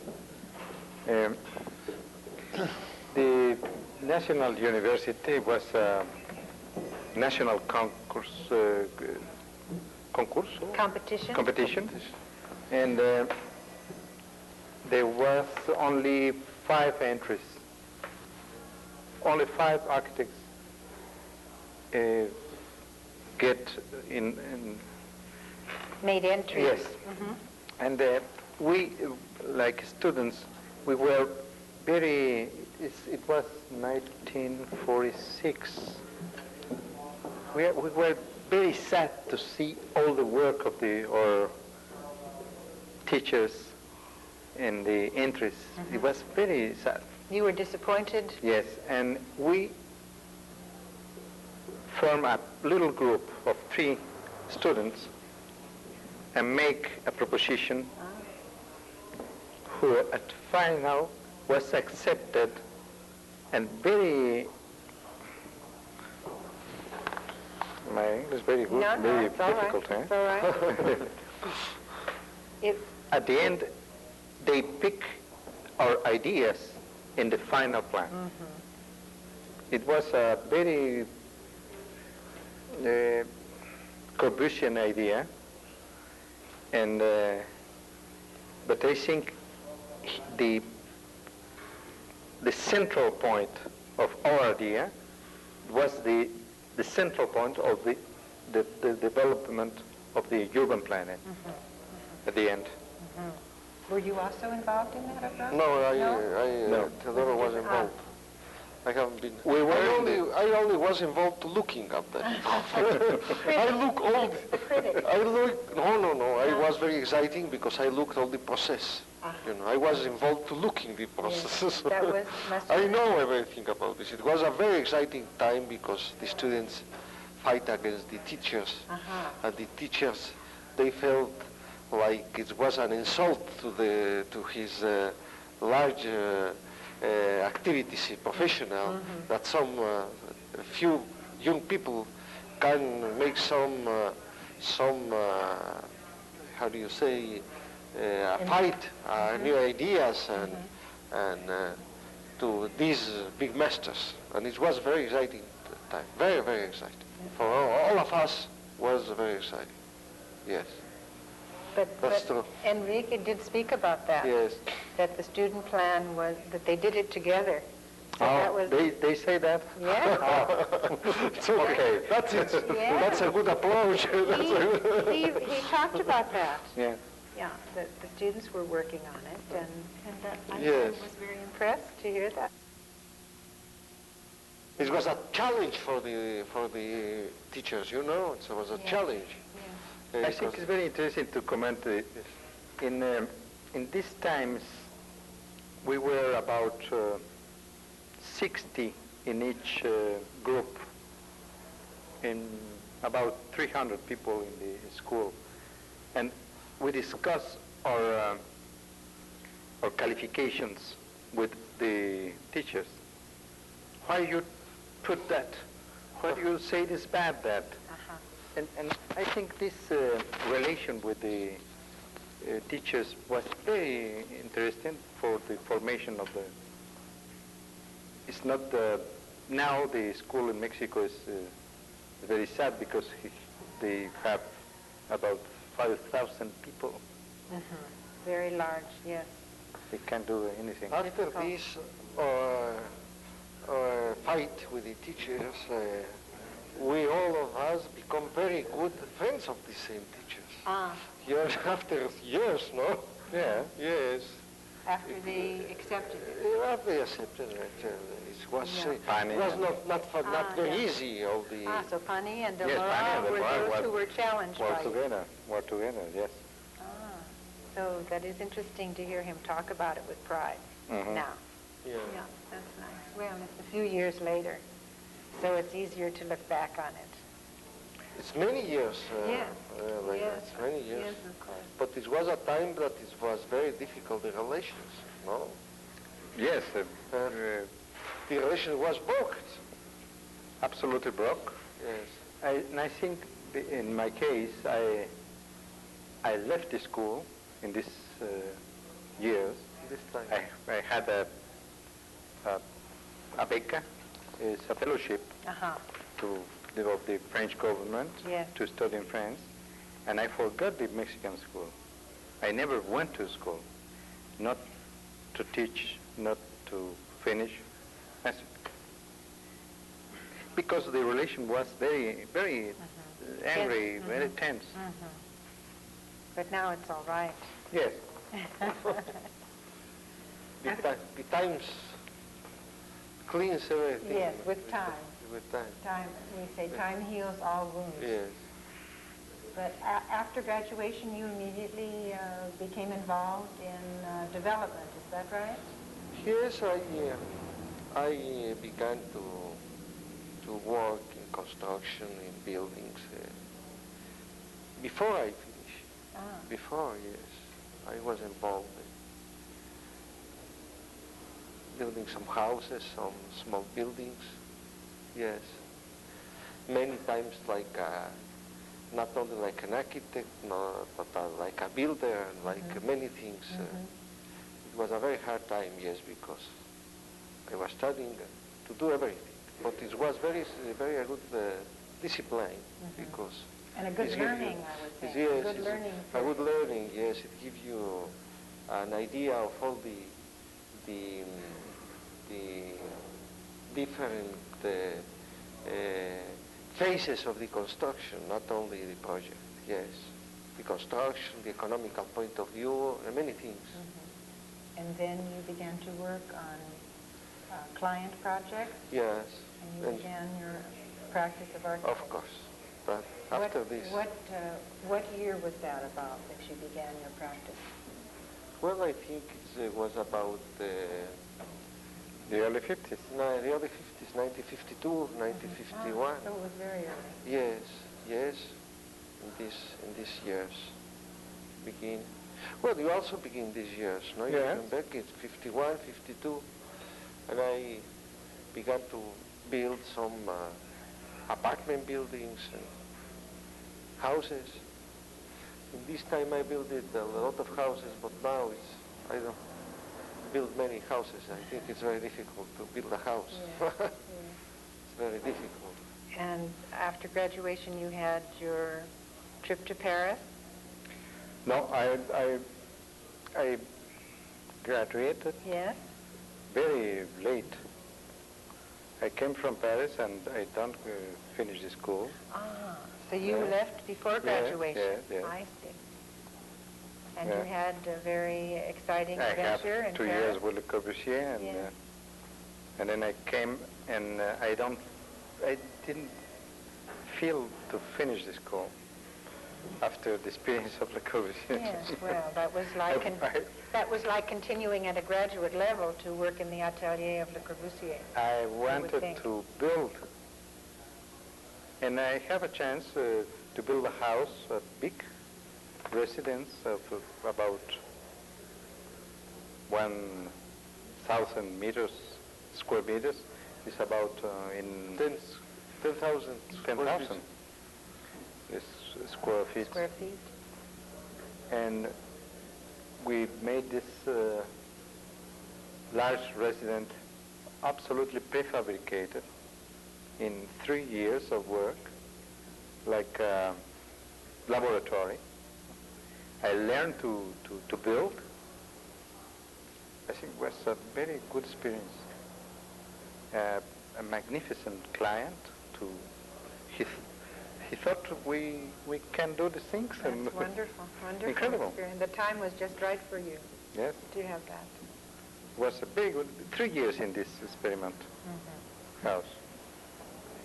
The National University was a national competition, and there was only 5 entries. Only 5 architects get in. Made entries. Yes. Mm-hmm. And we, like students, we were very, it was 1946. We were very sad to see all the work of our teachers in the entries. Mm-hmm. It was very sad. You were disappointed? Yes, and we formed a little group of 3 students and make a proposition who at final was accepted and very, my English is very good, No, very it's all right. difficult. It's all right. At the end, they pick our ideas in the final plan. Mm-hmm. It was a very Corbusier idea, and but I think the central point of our idea was the central point of the development of the urban planning at the end. Mm-hmm. Were you also involved in that, Avram? No. Teodoro was involved. I haven't been. We were I only was involved looking at that. I look all. The critic. I look. No. I was very exciting because I looked all the process. You know, I was involved to looking the process. Yes, that was. I know everything about this. It was a very exciting time because the students fight against the teachers, and the teachers, they felt like it was an insult to his large activities, professional, that some few young people can make some how do you say, fight new ideas and to these big masters. And it was very exciting time, very, very exciting. For all of us was very exciting, yes. That's true. Enrique did speak about that. Yes. That the student plan was, that they did it together. So that was, they say that? yeah. It's okay. That's it. Yeah. That's a good approach. He talked about that. Yeah. Yeah, that the students were working on it, and that I Yes. was very impressed to hear that. It was a challenge for the teachers, you know. It was a challenge. Yeah. I think it's very interesting to comment this. In these times, we were about 60 in each group, in about 300 people in the school, and we discuss our qualifications with the teachers. Why you put that? Why do you say this bad, that? And I think this relation with the teachers was very interesting for the formation of the. It's not now the school in Mexico is very sad because they have about 5,000 people. Very large, yes. They can't do anything. After this fight with the teachers, we all of us become very good friends of the same teachers. Years after years, no? Yeah. Yes. After they accepted it. After they accepted it, it was Pani it was and- not very easy. All the So Pani and Del Yes, Moral Pani and Del were Moral those who were- were challenged by it. More together, yes. So that is interesting to hear him talk about it with pride now. yeah. Yeah, that's nice. Well, it's a few years later, so it's easier to look back on it. It's many years. Yes. Like Yes. It's many years. Yes, of course. But it was a time that it was very difficult, the relations, no? Yes, The relation was broken. absolutely broke. Yes. And I think in my case, I left the school in this years. This time. I had a beca, is a fellowship to develop the French government Yes. to study in France, and I forgot the Mexican school. I never went to school, not to teach, not to finish, because the relation was very, very angry, very tense. But now it's all right. Yes. The times cleans everything. Yes, with time. With time. Time, we say time heals all wounds. Yes. But after graduation, you immediately became involved in development, is that right? Yes, I began to work in construction, in buildings, before I finished. Before, yes, I was involved in building some houses, some small buildings, yes. Many times like, not only like an architect, no, but like a builder, and like many things. It was a very hard time, yes, because I was studying to do everything. But it was very a good discipline, because And a good it learning, gives I would you- say. yes, A good it's learning. a good learning, yes. It gives you an idea of all the different phases of the construction, not only the project, yes. The construction, the economical point of view, and many things. And then you began to work on client projects, Yes. and you began your practice of architecture. Of course. But after this, What year was that about that you began your practice? well, I think it was about The early 50s. the early 50s, 1952, 1951. So it was very early. Yes, yes. In these years, begin. Well, you also begin these years, no? You Yes. come back. It's 51, 52. and I began to build some apartment buildings and houses. In this time I built a lot of houses, but now I don't build many houses. I think it's very difficult to build a house. Yeah. It's very difficult. And after graduation, you had your trip to Paris? No, I graduated Yes. very late. I came from Paris and I don't finish the school. Ah, so you Yeah. left before graduation? yeah. I see. And Yeah. you had a very exciting I had adventure in 2 Paris? years with Le Corbusier, and Yeah. and then I came, and I didn't feel to finish the school after the experience of Le Corbusier. Yes, well, that was like that was like continuing at a graduate level to work in the atelier of Le Corbusier. I would wanted think. to build, and I have a chance to build a house, a big residence of about 1,000 square meters. It's about in 10,000 10,000 square feet. Square feet? And we made this large residence absolutely prefabricated in 3 years of work, like a laboratory. I learned to build. I think it was a very good experience. A magnificent client. He thought we can do the things. That's and wonderful, wonderful Incredible. experience. The time was just right for you Yes, to have that. it was a big 3 years in this experiment house.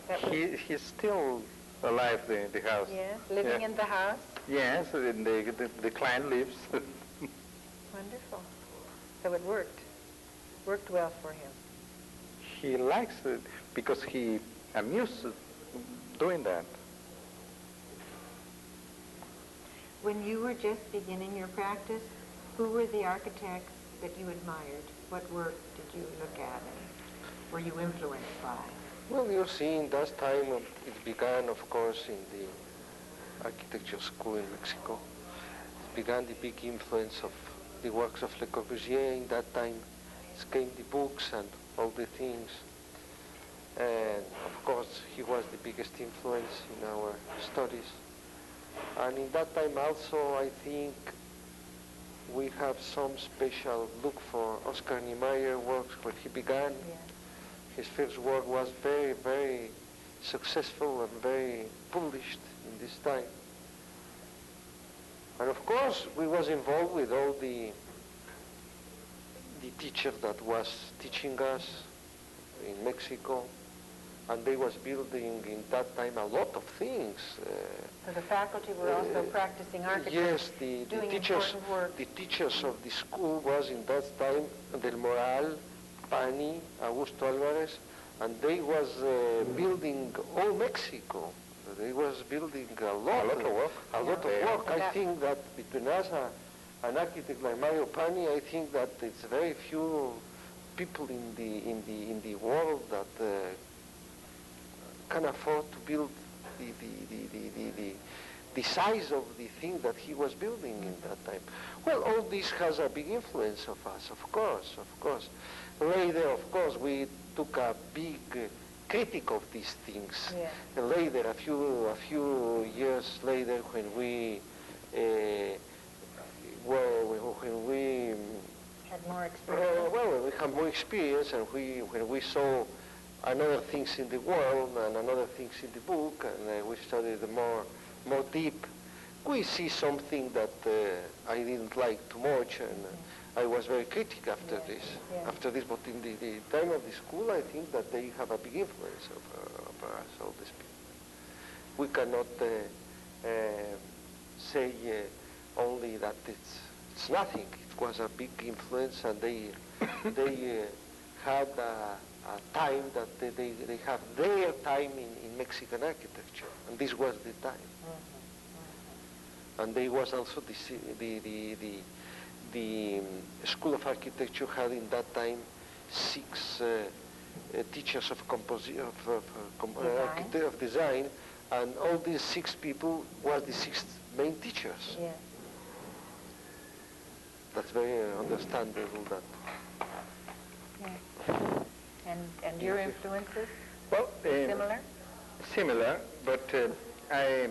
That was, He's still alive, the house. yes, living Yeah. in the house. Yes, and the client lives. Wonderful. So it worked well for him. He likes it because he amused doing that. When you were just beginning your practice, who were the architects that you admired? What work did you look at and were you influenced by? Well, you see, in that time it began, of course, in the architecture school in Mexico. It began the big influence of the works of Le Corbusier. In that time came the books and all the things. And of course, he was the biggest influence in our studies. And in that time also, I think we have some special look for Oscar Niemeyer works where he began. Yeah. His first work was very, very successful and very published in this time. And of course, we was involved with all the teacher that was teaching us in Mexico, and they was building in that time a lot of things. So the faculty were also practicing architecture, Yes, the doing teachers, important work. the teachers of the school was in that time Del Moral, Pani, Augusto Alvarez, and they was building all Mexico. They was building a lot of work. I think that between us, an architect like Mario Pani, I think that it's very few people in the world that can afford to build the size of the thing that he was building in that time. Well, all this has a big influence of us, of course. Later, of course, we took a big critic of these things. Yeah. And later, a few years later, when we Had more experience. well, we had more experience, and when we saw another things in the world and another things in the book, and we studied more deep, we see something that I didn't like too much, and I was very critical after this. Yeah. After this, but in the time of the school, I think that they have a big influence of us, all these people. We cannot say only that it's nothing. It was a big influence, and they had a time that they have their time in Mexican architecture, and this was the time. And they was also the School of Architecture had in that time 6 teachers of design, and all these 6 people were the 6 main teachers. Yeah. That's very understandable. That. Yeah. And your influences? Well, Similar? Similar, but I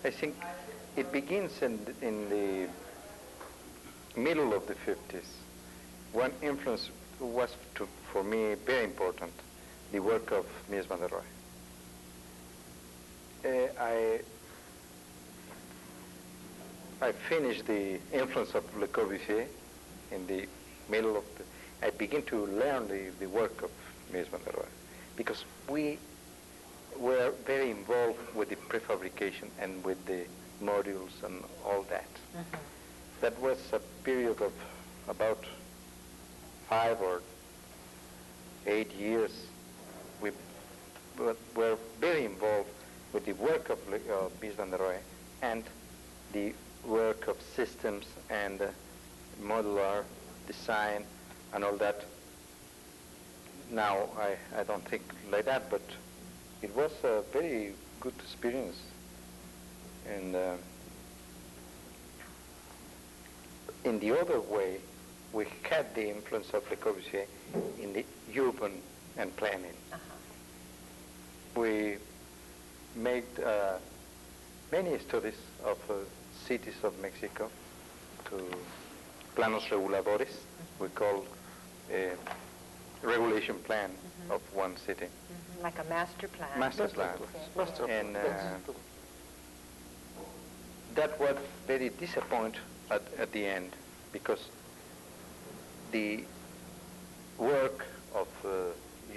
think it begins in the middle of the 50s. One influence was, for me, very important, the work of Mies van der Rohe. I finished the influence of Le Corbusier in the middle of the... I begin to learn the work of Mies van der Rohe, because we were very involved with the prefabrication and with the modules and all that. Mm-hmm. That was a period of about 5 or 8 years. We were very involved with the work of Mies van der Rohe and the work of systems and modular design and all that. Now I don't think like that, but it was a very good experience. And in the other way, we had the influence of Le Corbusier in the urban and planning. We made many studies of cities of Mexico to planos reguladores, we call a regulation plan of one city. Like a master plan. Master plan. Master And plan. that was very disappointing at the end, because the work of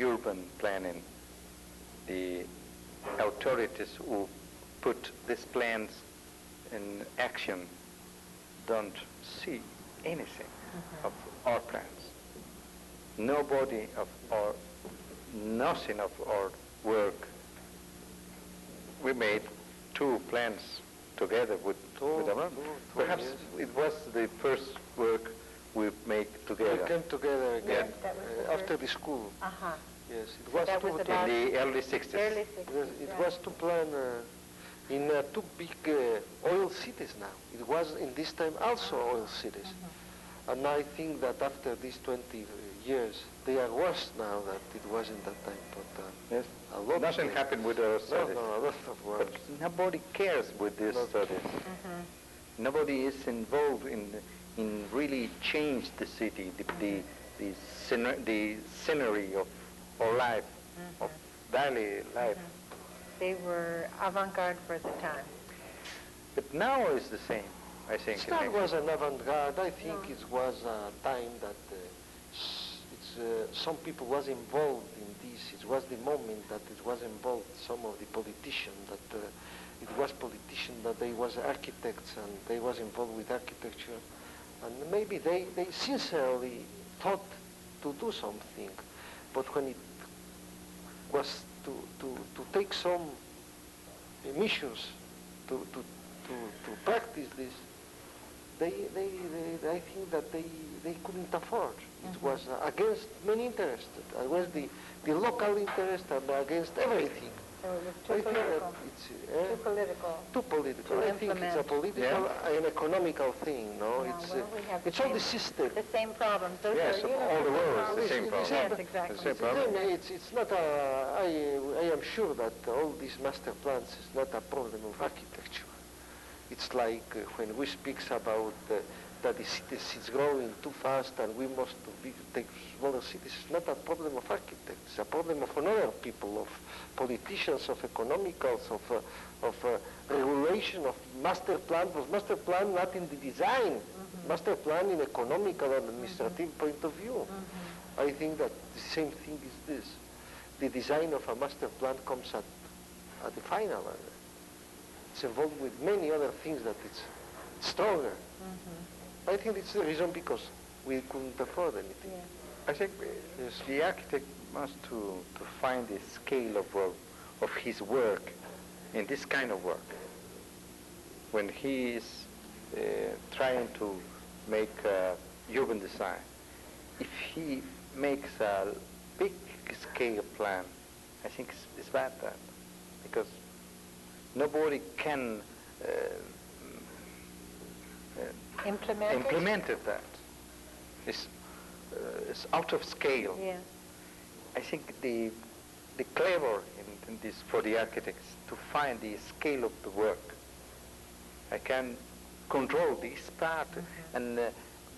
urban planning, the authorities who put these plans in action don't see anything of our plans. Nobody of our, nothing of our work. We made 2 plans together with them. Perhaps it was the first work we made together. We came together again Yes, that was the after the school. Uh-huh. Yes, it was that was to about In the early 60s. early 60s. it was to plan in 2 big oil cities now. It was in this time also oil cities. And I think that after these 20 years, they are worse now than it was in that time. But Yes. a lot Nothing happened with our No, studies. a lot of worse. But nobody cares with these Not- studies. Nobody is involved in really change the city, the scenery of our life, of daily life. They were avant-garde for the time. But now it's the same, I think. in That Mexico. was an avant-garde. I think it was a time that some people was involved in this. It was the moment that it was involved some of the politicians, that it was politicians, that they was architects and they was involved with architecture. And maybe they sincerely thought to do something. But when it was to take some measures to practice this, I think that they couldn't afford. It was against many interests. It was the local interest and against everything. So it was I too think that political. it's Too political. too political. To I think it's a implement. political and economical thing. No, Yeah, it's well, we have it's the all the same- system. The same problems. Those Yes, are all the world is the It's same the problem. same- Yes, exactly. The same It's problem. It's not I am sure that all these master plans is not a problem of architecture. It's like when we speak about that the cities is growing too fast and we must take smaller cities. It's not a problem of architects. It's a problem of another people, of politicians, of economicals, of regulation, of master plan. But master plan not in the design, master plan in economical and administrative point of view. I think that the same thing is this. The design of a master plan comes at the final. It's involved with many other things that it's stronger. I think it's the reason because we couldn't afford anything. Yeah. I think the architect must to find the scale of his work in this kind of work. When he is trying to make urban design, if he makes a big scale plan, I think it's bad that, because nobody can implement that. It's out of scale. Yeah. I think the clever in this for the architects to find the scale of the work. I can control this part, and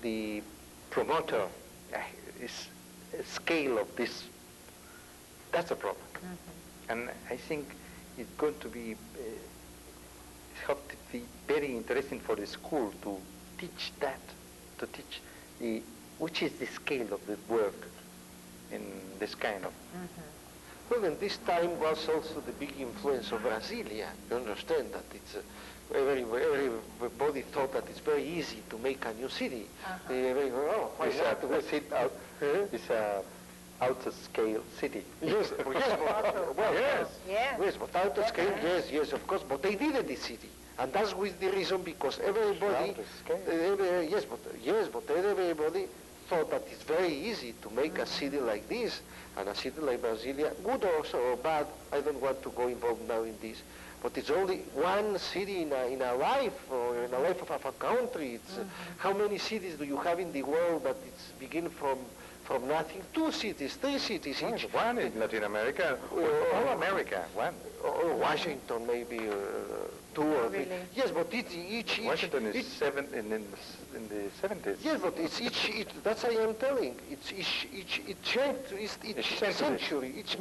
the promoter is scale of this. That's a problem. And I think it's going to be have to be very interesting for the school to teach that, to teach which is the scale of the work in this kind of. Well, in this time was also the big influence of Brasilia. You understand that it's everybody thought that it's very easy to make a new city. Why not? It's a outer scale city. Yes, yes, but outer scale, yes, of course, but they needed the city. And that's with the reason because everybody, but everybody thought that it's very easy to make a city like this, and a city like Brasilia, good or bad, I don't want to go involved now in this, but it's only one city in a life, or in a life of a country. It's, how many cities do you have in the world that it's begin from nothing? 2 cities, 3 cities each. One in Latin America, all America, one. Or Washington maybe, 2 or 3. Really? Yes, but each Washington is in the 70s. Yes, but it's each that's I am telling. It's each century. Each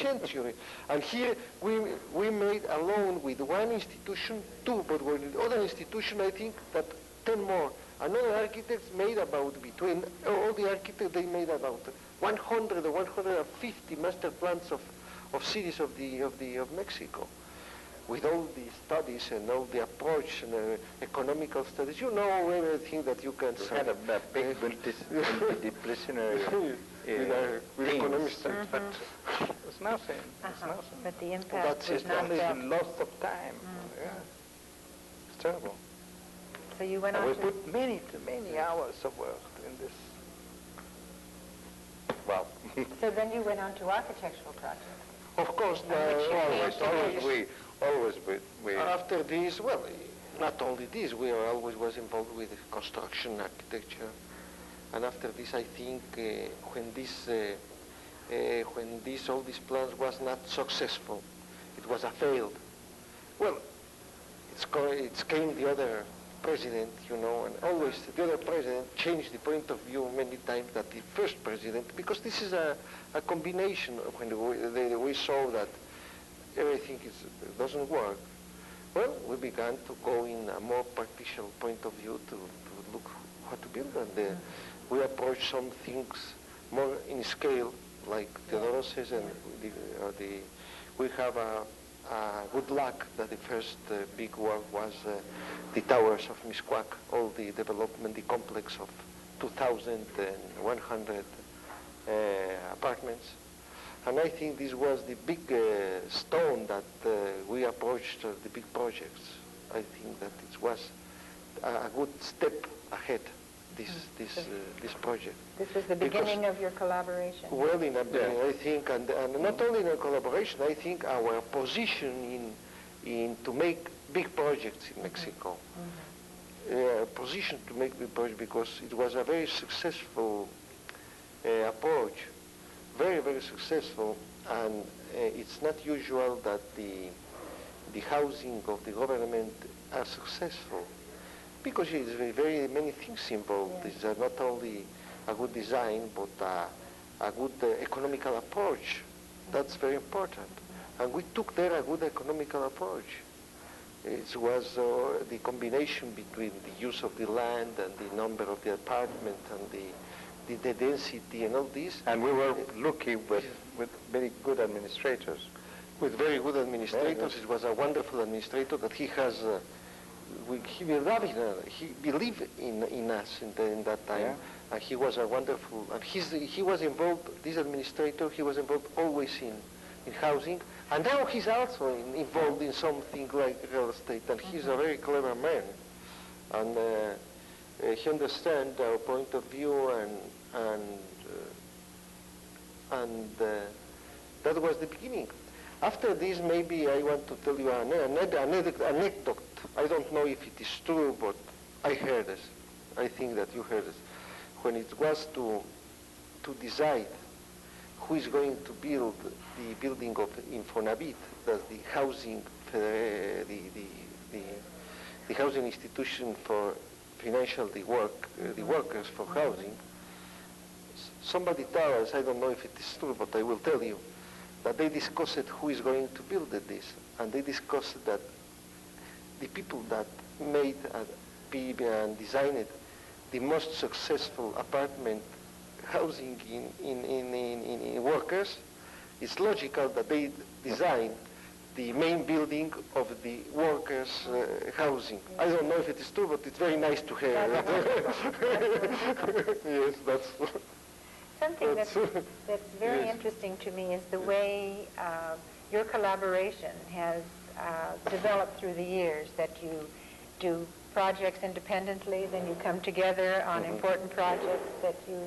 century. And here we made alone with one institution 2, but with the other institution I think that 10 more. Another architects made about between all the architects they made about 100 or 150 master plans of cities of Mexico, with all the studies and all the approach and economical studies. You know everything that you can say. Had a big multidisciplinary with economists, but it's nothing. It's nothing. But the impact was not only felt. the loss of time. Yeah, it's terrible. So you went And on we to... put many hours of work in this. Wow. So then you went on to architectural projects. of course, always we. After this, well, not only this, we are always was involved with construction, architecture, and after this, I think when all these plans was not successful, it was a failed. Well, it came the other president, you know, and always the other president changed the point of view many times that the first president, because this is a combination of when we saw that everything doesn't work. Well, we began to go in a more practical point of view to look how to build, and we approached some things more in scale, like Teodoro says, and we have a good luck that the first big work was the towers of Miscuac, all the development, the complex of 2,100 apartments. And I think this was the big stone that we approached the big projects. I think that it was a good step ahead, this project. This was the beginning of your collaboration. Well, in a beginning, I think, and not only in a collaboration, I think our position in to make big projects in Mexico, position to make big projects, because it was a very successful approach, very, very successful, and it's not usual that the housing of the government are successful, because there is very many things involved. Yeah. It's not only a good design, but a good economical approach. That's very important. And we took there a good economical approach. It was the combination between the use of the land and the number of the apartment and the density and all this. And we were lucky with very good administrators. With very good administrators. It was a wonderful administrator that he has. He believed in us in that time. Yeah. And he was a wonderful, and he was involved, this administrator, he was involved always in housing. And now he's also involved in something like real estate, and he's a very clever man. And he understands our point of view, and and that was the beginning. After this, maybe I want to tell you an anecdote. I don't know if it is true, but I heard this. I think that you heard this. When it was to decide who is going to build the building of Infonavit, that's the housing, the housing institution for the workers for housing. Somebody told us, I don't know if it is true, but I will tell you, that they discussed who is going to build this, and they discussed that the people that made and designed the most successful apartment housing in workers, it's logical that they design the main building of the workers' housing. I don't know if it is true, but it's very nice to hear. Yes, that's... Something that's very interesting to me is the way your collaboration has developed through the years, that you do projects independently, then you come together on important projects that you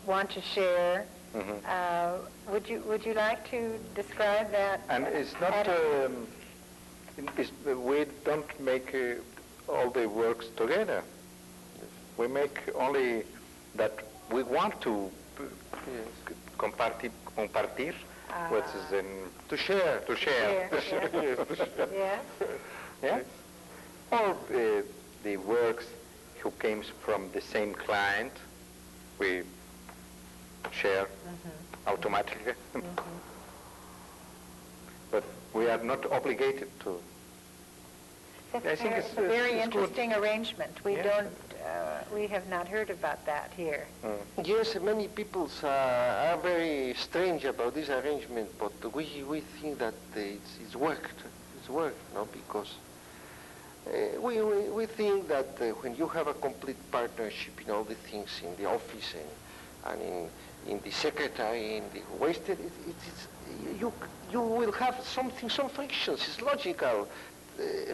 want to share. Would you like to describe that? And it's not, we don't make all the works together. We make only that we want to compartir, what is in, to share. Yeah. Yeah. Or the works who came from the same client, we share automatically. But we are not obligated to. I think it's a very interesting arrangement. We we have not heard about that here. Yes, many people are very strange about this arrangement, but we think that it's worked. It's worked, no? Because we think that when you have a complete partnership in all the things in the office and in the secretary, in the wasted, you will have some frictions. It's logical.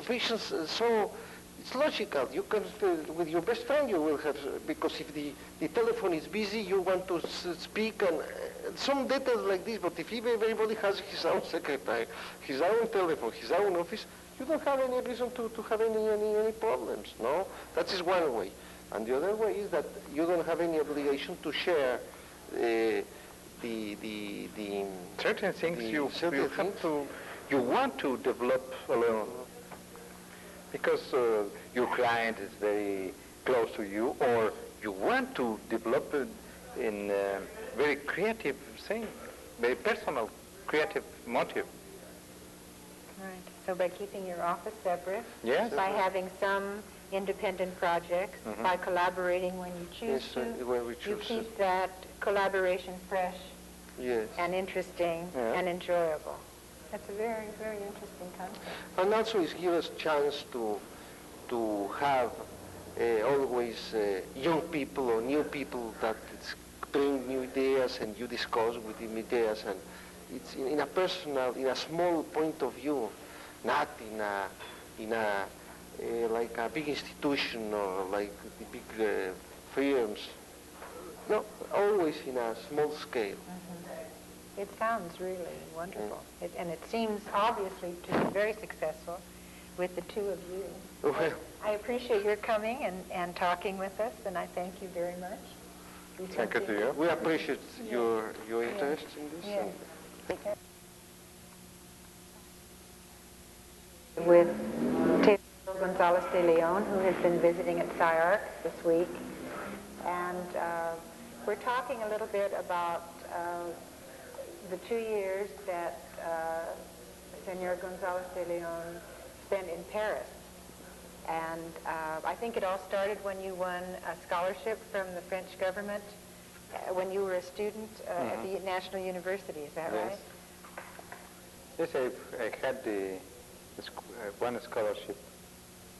Frictions, so it's logical. You can, with your best friend, you will have, because if the telephone is busy, you want to speak and some details like this, but if everybody has his own secretary, his own telephone, his own office, you don't have any reason to have any problems, no? That is one way. And the other way is that you don't have any obligation to share certain things you want to develop alone. Because your client is very close to you, or you want to develop in a very creative thing, very personal, creative motive. Right. So by keeping your office separate, yes, by having some independent projects, by collaborating when you choose to, you keep that collaboration fresh and interesting and enjoyable. That's a very, very interesting concept. And also it gives us chance to have always young people or new people that bring new ideas and you discuss with them ideas, and it's in a personal, in a small point of view, not in a like a big institution or like the big firms. No, always in a small scale. It sounds really wonderful. And it seems obviously to be very successful with the two of you. Well, I appreciate your coming and talking with us, and I thank you very much. Thank you to you. we appreciate your interest in this. Yes. With Teodoro González de León, who has been visiting at SCI-Arc this week. And we're talking a little bit about the 2 years that Senor González de León spent in Paris. And I think it all started when you won a scholarship from the French government when you were a student at the National University, is that right? Yes, I had one scholarship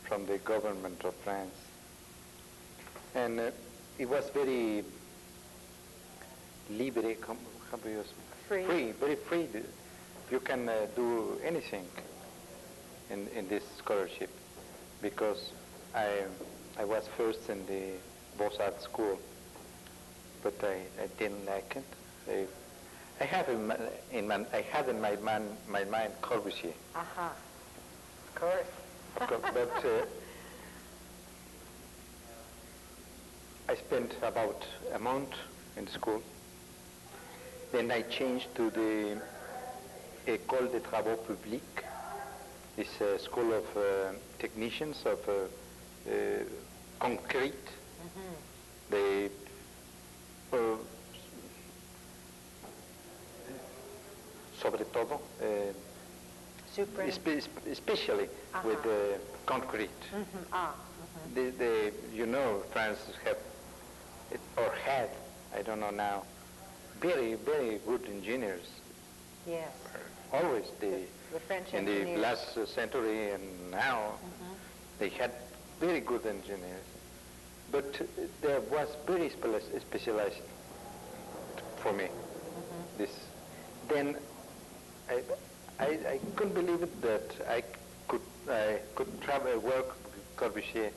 from the government of France. And it was very libre, free, very free. You can do anything in this scholarship, because I was first in the Beaux-Arts school, but I didn't like it. I have in my mind Corbusier. Of course. Of course, but I spent about a month in school. Then I changed to the École des Travaux Publics. It's a school of technicians of concrete. They sobre todo, especially with concrete. You know, France have or had, I don't know now, very, very good engineers. Yes. Always The French in engineers. the last century and now, they had very good engineers. But there was very specialized for me. This. Then I couldn't believe it that I could travel work with Corbusier.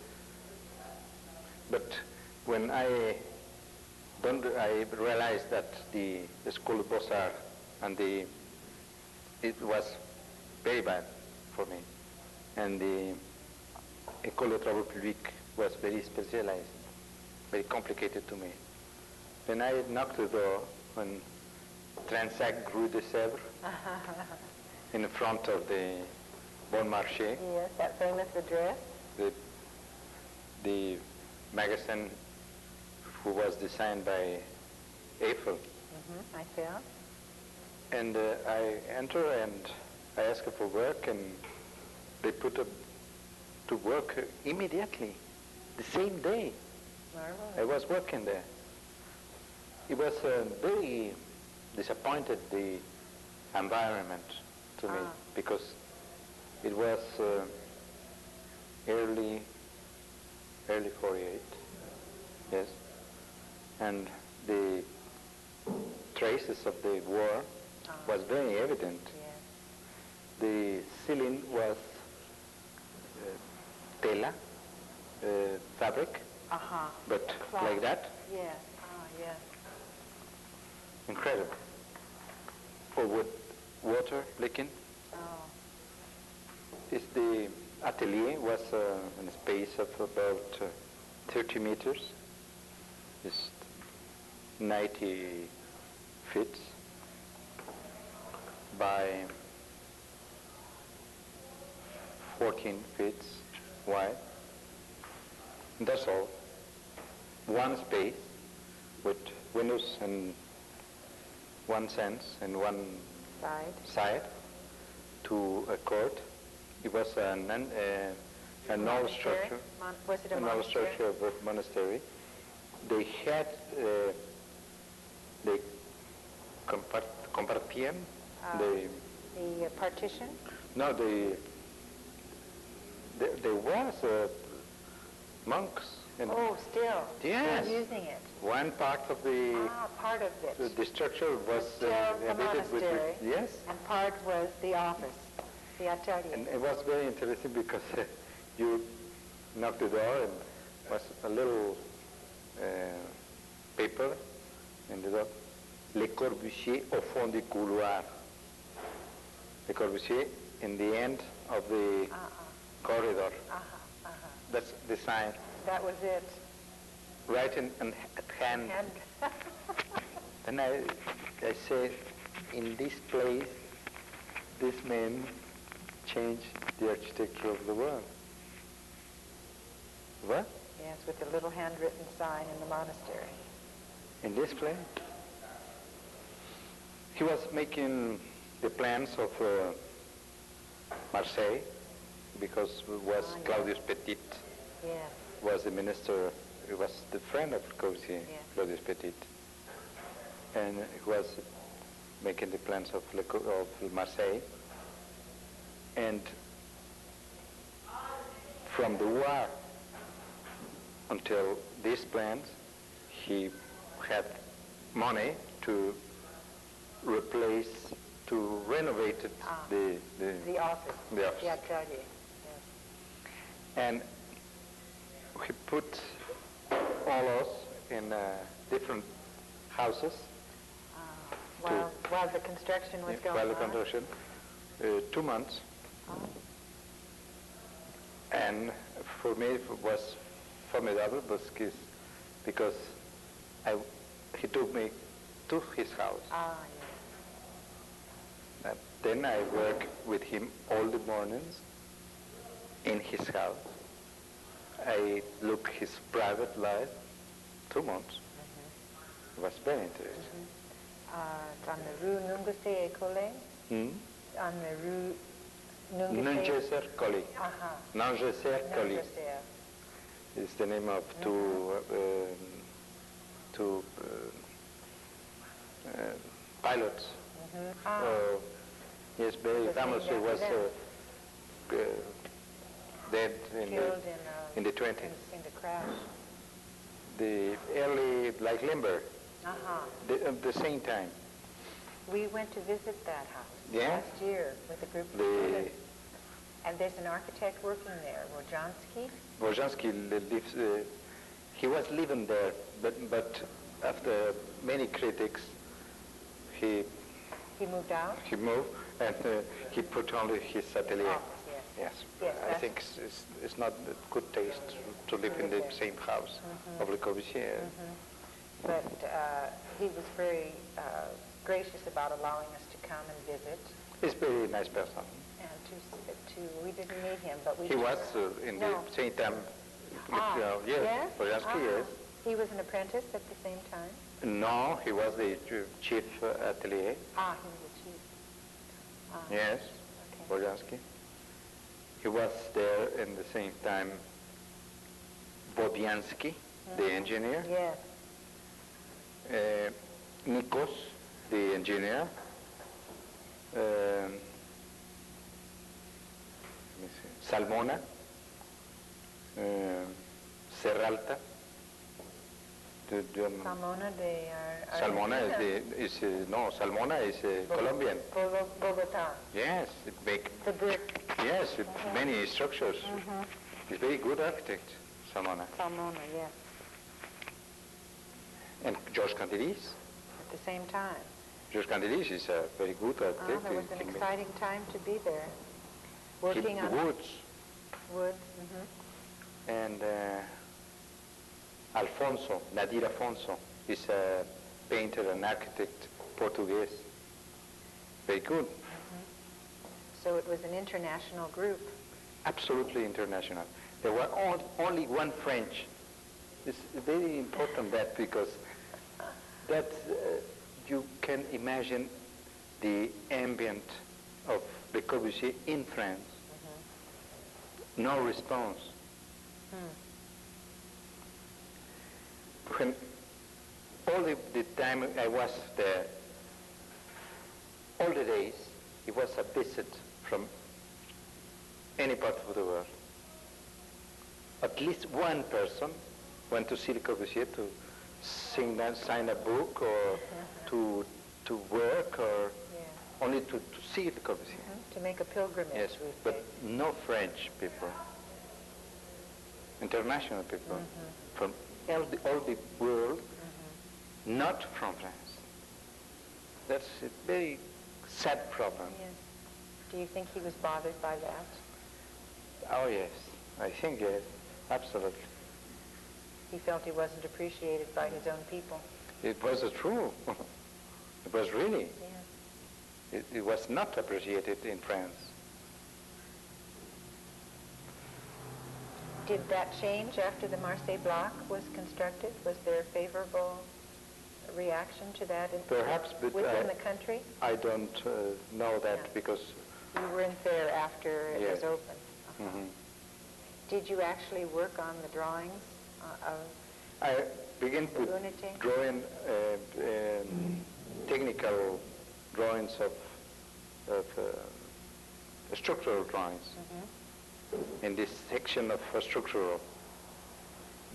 But when I realized that the School of Beaux-Arts and it was very bad for me, and the École des Travaux Publics was very specialized, very complicated to me. Then I knocked the door on Transac Rue de Sèvres, in front of the Bon Marché. Yes, that famous address. The magazine who was designed by Eiffel. I feel. And I enter and I ask for work, and they put up to work immediately, the same day. Marvelous. I was working there. It was very disappointed, the environment to me, because it was early 48, yes, and the traces of the war was very evident. Yes. The ceiling was tela, fabric, but Cloth. like that, Yes. Yes. incredible. Or with water leaking. The atelier was in a space of about 30 meters. It's 90 feet by 14 feet wide. And that's all. One space with windows in one sense and one side to a court. It was an old structure. Was it a an old structure of a monastery. They had they compartían the partition? No, there was monks. Still. Yes. Still using it. One part of the part of it. the structure was Still the embedded with monastery. yes. And part was the office, the atelier. And it was very interesting because you knocked the door and was a little paper in the door. Le Corbusier au fond du couloir. Le Corbusier in the end of the corridor. That's the sign. That was it. Right at hand. And I said, in this place, this man changed the architecture of the world. What? Yes, with the little handwritten sign in the monastery. In this place? He was making the plans of Marseille, because it was Claudius Petit. Yes. Was the minister, he was the friend of Corbusier, Claudius Petit. And he was making the plans of Marseille. And from the war until these plans, he had money to replace, to renovate the office. The office. The atelier. Yes. And he put all us in different houses. While the construction was going while the on? construction, 2 months. Oh. And for me, it was formidable because he took me to his house. Ah, yes. Then I work with him all the mornings in his house. I look his private life, 2 months. It was very interesting. On the Rue Nungesser-École? On the Rue Nungesser-École. Nungesser-École is the name of two pilots. Yes, very famous. He was dead in the 20s. In the crash. The early, like Limber, at the same time. We went to visit that house last year with a group of students. And there's an architect working there, Wojanski. Wojanski lives, he was living there, but after many critics, he moved out? He moved, and he put only his atelier. Office, yes. Yes. I think it's not good taste to live in the same house of Le Corbusier. But he was very gracious about allowing us to come and visit. He's a very nice person. And we didn't meet him, but we... He was in the same time. Yes? Wojanski, yes. He was an apprentice at the same time? No, he was the chief atelier. He was the chief. Yes, Okay. Wojanski. He was there in the same time Bobiansky, the engineer. Yes. Nikos, the engineer. Let me see. Salmona. Serralta. Salmona, they are... Salmona Salmona is Colombian. Bogota. Yes, it make... The brick. Yes, many structures. He's very good architect, Salmona. Salmona, yes. And George Candelis. At the same time. George Candelis is a very good architect. There was an exciting time to be there. Working on... Woods. Woods, And Alfonso, Nadir Afonso, is a painter and architect, Portuguese. Very good. So it was an international group. Absolutely international. There were only one French. It's very important that because that you can imagine the ambient of Le Corbusier in France. No response. When all the time I was there, all the days, it was a visit from any part of the world. At least one person went to see Le Corbusier to sign a book or to work or only to see Le Corbusier. To make a pilgrimage. Yes, but no French people. International people from all the world, not from France. That's a very sad problem. Yes. Do you think he was bothered by that? Oh yes, I think yes, absolutely. He felt he wasn't appreciated by his own people. It was true. It was really. Yes. It was not appreciated in France. Did that change after the Marseille block was constructed? Was there a favorable reaction to that Perhaps, but within the country? I don't know that because... You weren't there after it was open. Did you actually work on the drawings of I began with Unity? drawing technical drawings of structural drawings in this section of structural.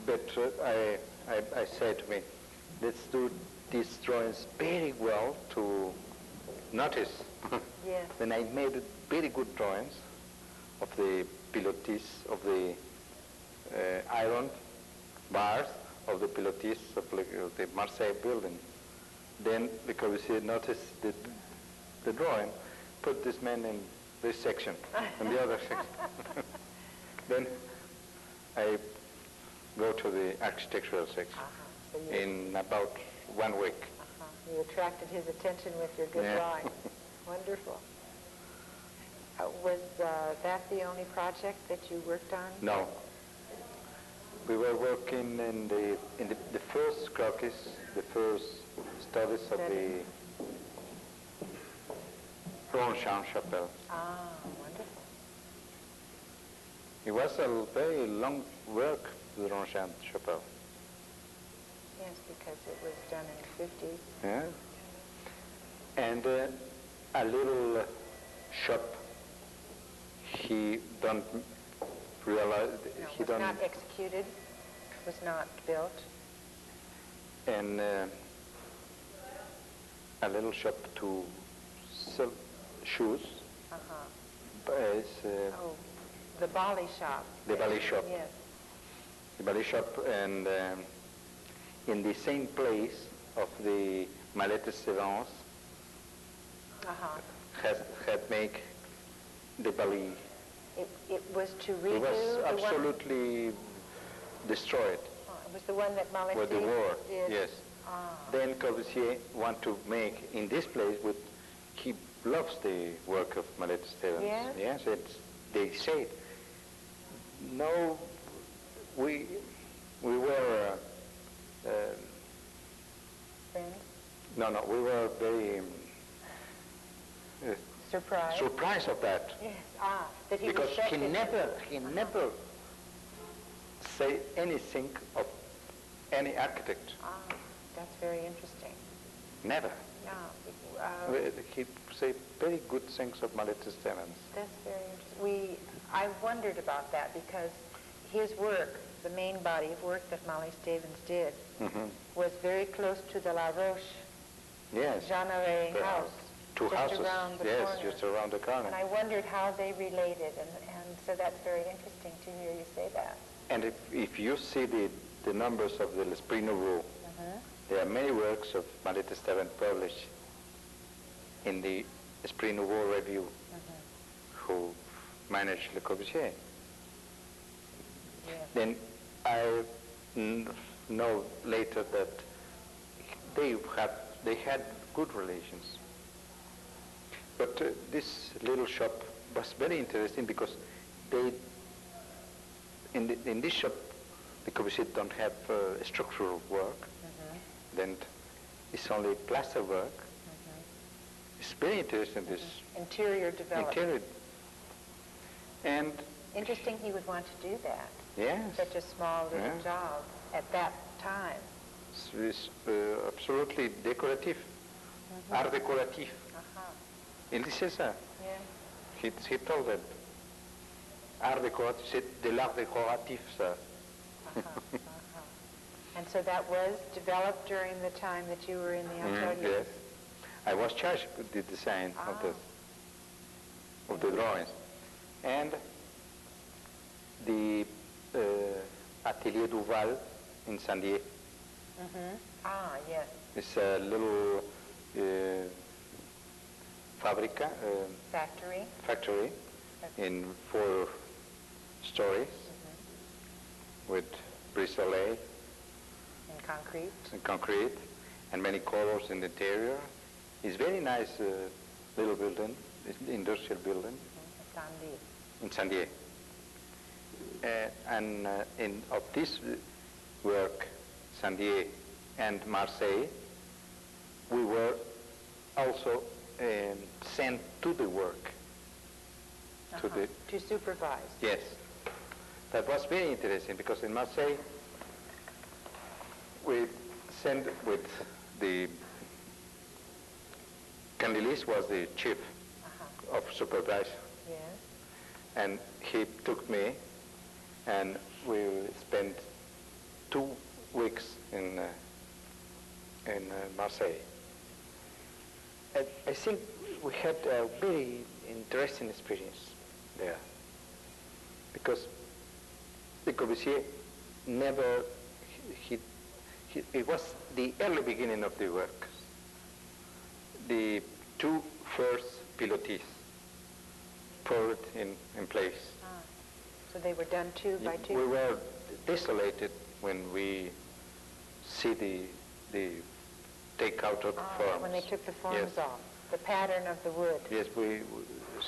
But I said to me, let's do these drawings very well to notice. Yes. Then I made very good drawings of the pilotis, of the iron bars, of the pilotis of the Marseille building. Then Le Corbusier noticed the drawing, put this man in this section and the other section. Then I go to the architectural section So in about 1 week. you attracted his attention with your good drawing. Wonderful. Was that the only project that you worked on? No. We were working in the first croquis, the first studies of the Ronchamp chapel. Ah, wonderful. It was a very long work, the Ronchamp chapel. Yes, because it was done in the 50s. Yeah. And a little shop. He don't realize. No, He was don't. not executed, was not built. And a little shop to sell shoes. Oh, the Bali shop. The ballet shop. Yes. The ballet shop, and in the same place of the Mallettes Sevens had made the ballet. It was to redo It was the one. absolutely destroyed Oh, it was the one that Mallet with the war. did. Yes. Ah. Then Corbusier want to make in this place. He loves the work of Mallettes Sevens. Yes? Yes. They said. No, we were. Friends? No, we were very Surprised? of that. Yes. That he Because respected he never say anything of any architect. That's very interesting. Never. Yeah. He say very good things of Mallettes Sevens. That's very interesting. I wondered about that because his work, the main body of work that Mallet Stevens did, was very close to the La Roche Yes. Jeanneret The house. Two just houses. around the Yes, corner. just around the corner. And I wondered how they related, and so that's very interesting to hear you say that. And if you see the numbers of the L'Esprit Nouveau, there are many works of Mallettes Stevens published in the Esprit Nouveau review who managed Le Corbusier. Yes. Then I know later that they had good relations. But this little shop was very interesting because in this shop, the Corbusier don't have structural work. Then it's only plaster work. It's very interesting, this Interior development. interior. And Interesting he would want to do that. yes, Such a small little Yeah. job at that time. it's absolutely decorative, art décoratif. Il disait ça. Yeah. He told them, art décoratif, c'est de l'art décoratif, ça. And so that was developed during the time that you were in the atelier? Yes. I was charged with the design of the drawings. And the Atelier Duval in Saint-Dié. Yes. It's a little factory in 4 stories with brise-soleil In concrete? and concrete and many colors in the interior. It's very nice little building, industrial building in Saint-Dié. And of this work, Saint-Dié and Marseille, we were also sent to the work. To supervise? Yes. That was very interesting because in Marseille, we sent with the Candelis was the chief of supervisor. Yes. And he took me, and we spent 2 weeks in Marseille. And I think we had a very interesting experience there, because Le Corbusier never, it was the early beginning of the work. the two first pilotis poured in place. Ah. So they were done two by two? We were desolated when we see the take out of the forms. When they took the forms yes. off, the pattern of the wood. Yes, we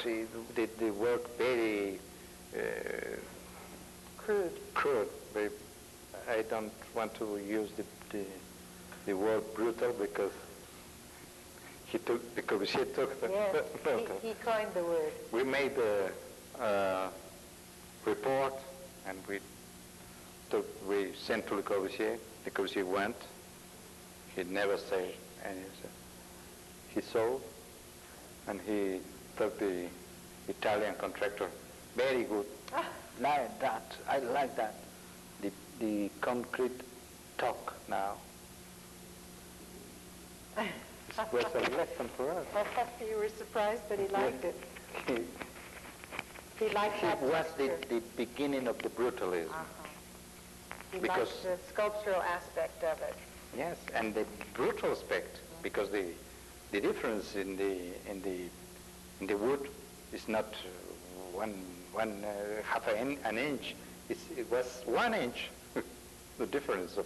see the work very Crude. crude. I don't want to use the word brutal because Corbusier took the Yes, he coined the word. We made a report and we sent to Le Corbusier. Le Corbusier went. He never said anything. He sold and he took the Italian contractor. Very good. Like that. I like that. The concrete talk now. It was a lesson for us. You were surprised, but he liked it. He liked that It was texture. the beginning of the brutalism. He because- liked the sculptural aspect of it. Yes, and the brutal aspect, because the difference in the wood is not half an inch. It was 1 inch. The difference of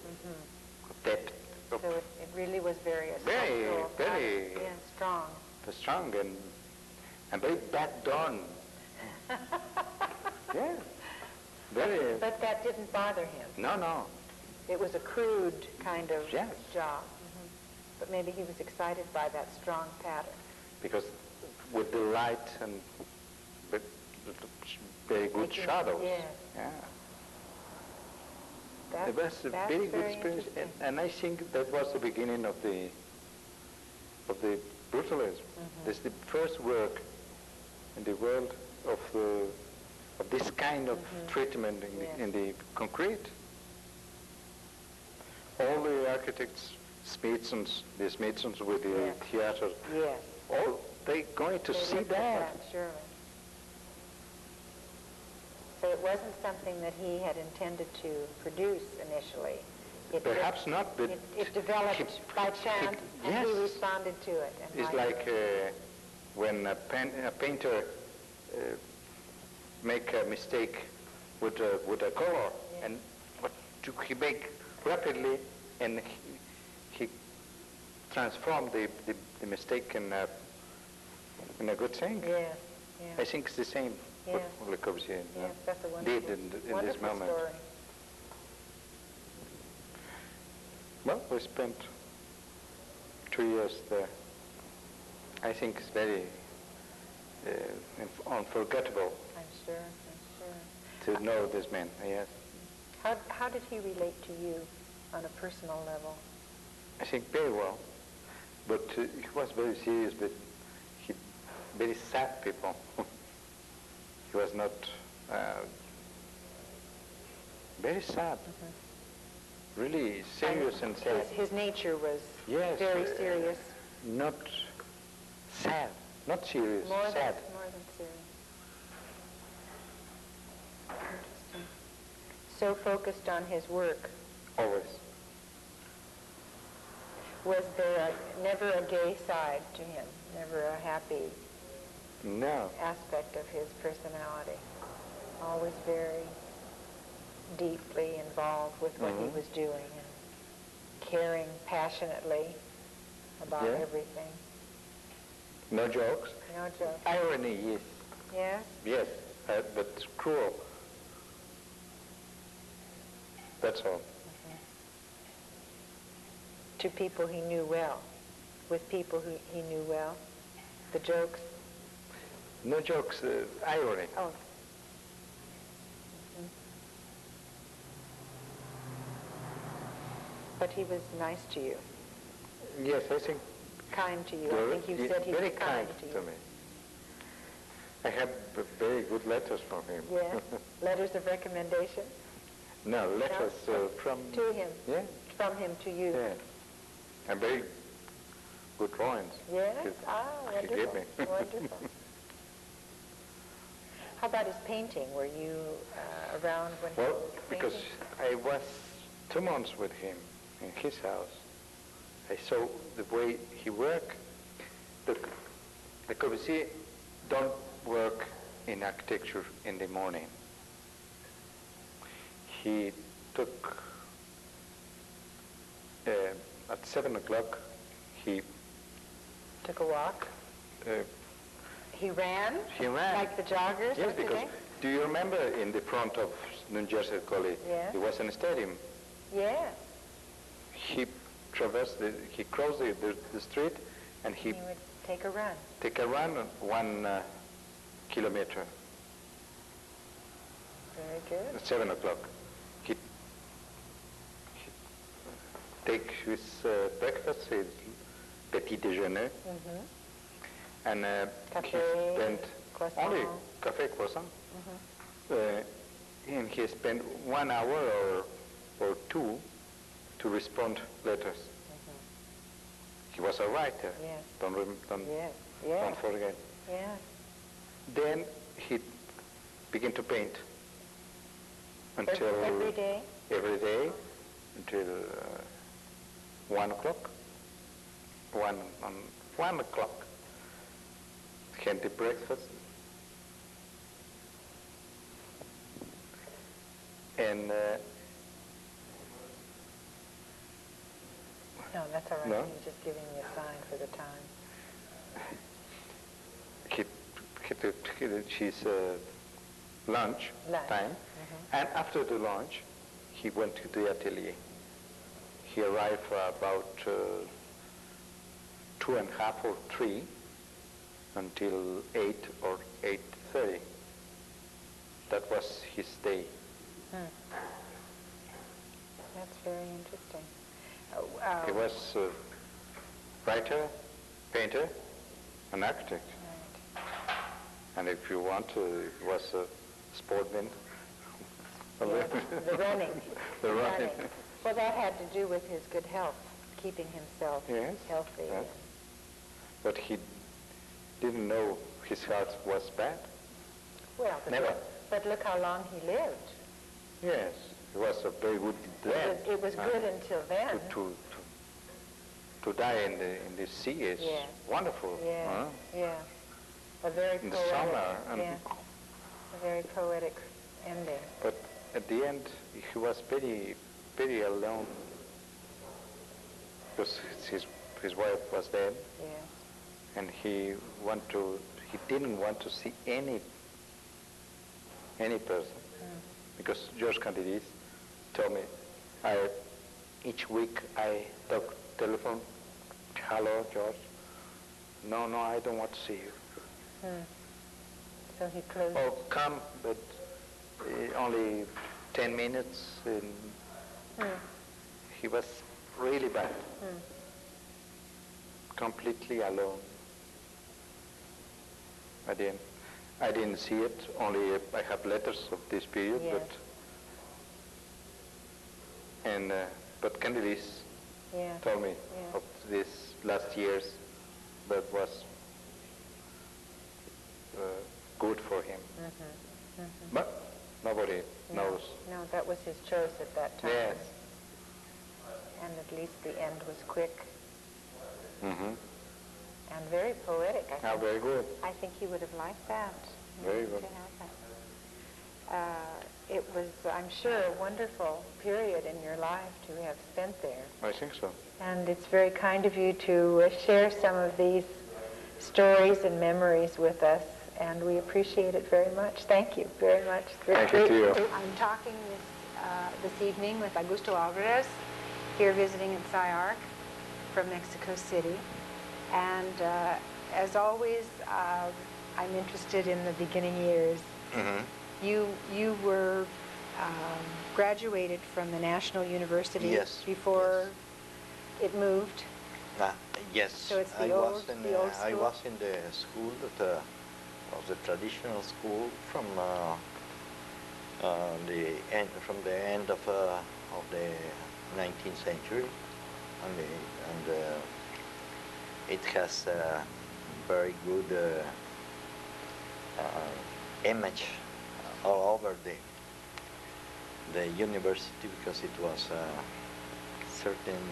depth. So it really was very Very, sculptural, very- yeah, strong. Strong and very bad done. Yeah, very. But that didn't bother him. No. It was a crude kind of Yes. job. But maybe he was excited by that strong pattern. Because with the light and with very good Making- shadows. yes. Yeah. That, It was a that's very good experience, interesting. and I think that was the beginning of the brutalism. That's the first work in the world of this kind of treatment in the concrete. All the architects, the Smithsons with the Yes. theater, Yes. all they going to They see looked at that. surely. So it wasn't something that he had intended to produce initially. It Perhaps just- not, but it developed by chance, and yes. he responded to it. And It's liked like it. when a painter make a mistake with a color, Yeah. and what do he make rapidly, and he transformed the mistake in a good thing. Yes, I yes, think it's the same Yeah. what Le Corbusier yes, that's a wonderful, did in this wonderful moment. story. Well, we spent 2 years there. I think it's very unforgettable I'm sure. to know this man. Yes, How did he relate to you on a personal level? I think very well. But he was very serious, but he very sad people. He was not very sad. Really serious and sad. His nature was Yes, very serious. Not sad, not serious, More sad. than serious. Interesting. So focused on his work. Always. Was there never a gay side to him? Never a happy No. aspect of his personality? Always very deeply involved with what he was doing and caring passionately about Yeah. everything. No jokes. No joke. Irony, yes. Yes? Yes, but cruel. That's all. To people he knew well. With people who he knew well. The jokes. No jokes, irony. Oh. But he was nice to you, Yes, I think kind to you. I think you said he very was kind to you. to me. I have very good letters from him. Yes. Letters of recommendation No, letters from... to him, Yeah, from him to you. yeah. And very good drawings. Yes? He- he Wonderful. gave me. Wonderful. How about his painting? Were you around when he Well, was because painting? I was 2 months with him in his house. I saw the way he worked, the Corbusier don't work in architecture in the morning. He took, at 7 o'clock, he Took a walk. He ran? He ran. Like the joggers yes, of because today? do you remember in the front of New Jersey College? Yeah. It was in a stadium. Yeah. He he crossed the street, and he He would take a run. take a run 1 kilometer Very good. at 7 o'clock. He take his breakfast, his petit déjeuner, and he Café, spent croissant. only café croissant. And he spent 1 hour or 2 to respond letters. He was a writer. Yes. Don't Yes. forget. Yes. Then he began to paint until Every day? every day until 1 o'clock. 1 o'clock. He had the breakfast. And No, that's all right. No? He was just giving me a sign for the time. he took his lunch time, and after the lunch, he went to the atelier. He arrived about 2:30 or 3 until 8 or 8:30. That was his day. That's very interesting. He was a writer, painter, an architect. Right. And if you want to, he was a sportsman. Yeah, the running. The running. Well, that had to do with his good health, keeping himself Yes, healthy. yes. But he didn't know his health was bad. Well, Never. But look how long he lived. Yes, he was a very good lad. It was good until then. To die in the sea is Yeah. wonderful. Yeah, huh? yeah. A very In the poetic, summer, and- yeah, a very poetic ending. But at the end, he was very, very alone. Because his wife was dead, Yes. and he didn't want to see any person. Because George Candidis told me, each week I talk telephone, hello George, no, I don't want to see you. So he closed. Oh, come, but only 10 minutes. And he was really bad. Completely alone. I didn't see it, only I have letters of this period, Yes. but Candidis Yeah. told me Yeah. of these last years that was good for him. But nobody knows. No, that was his choice at that time. Yes. And at least the end was quick Mm-hmm. and very poetic, I think. Very good. I think he would have liked that. Very good. To have that. It was, I'm sure, a wonderful period in your life to have spent there. I think so. And it's very kind of you to share some of these stories and memories with us, and we appreciate it very much. Thank you very much. Thank you to you. I'm talking this evening with Augusto Alvarez, here visiting at SCI-Arc from Mexico City. And as always, I'm interested in the beginning years. Mm-hmm. You were graduated from the National University Yes, before it moved. Yes, So it's the I old- was in the old I school? was in the school that was the traditional school from the end of the 19th century, and it has a very good image all over the university, because it was certain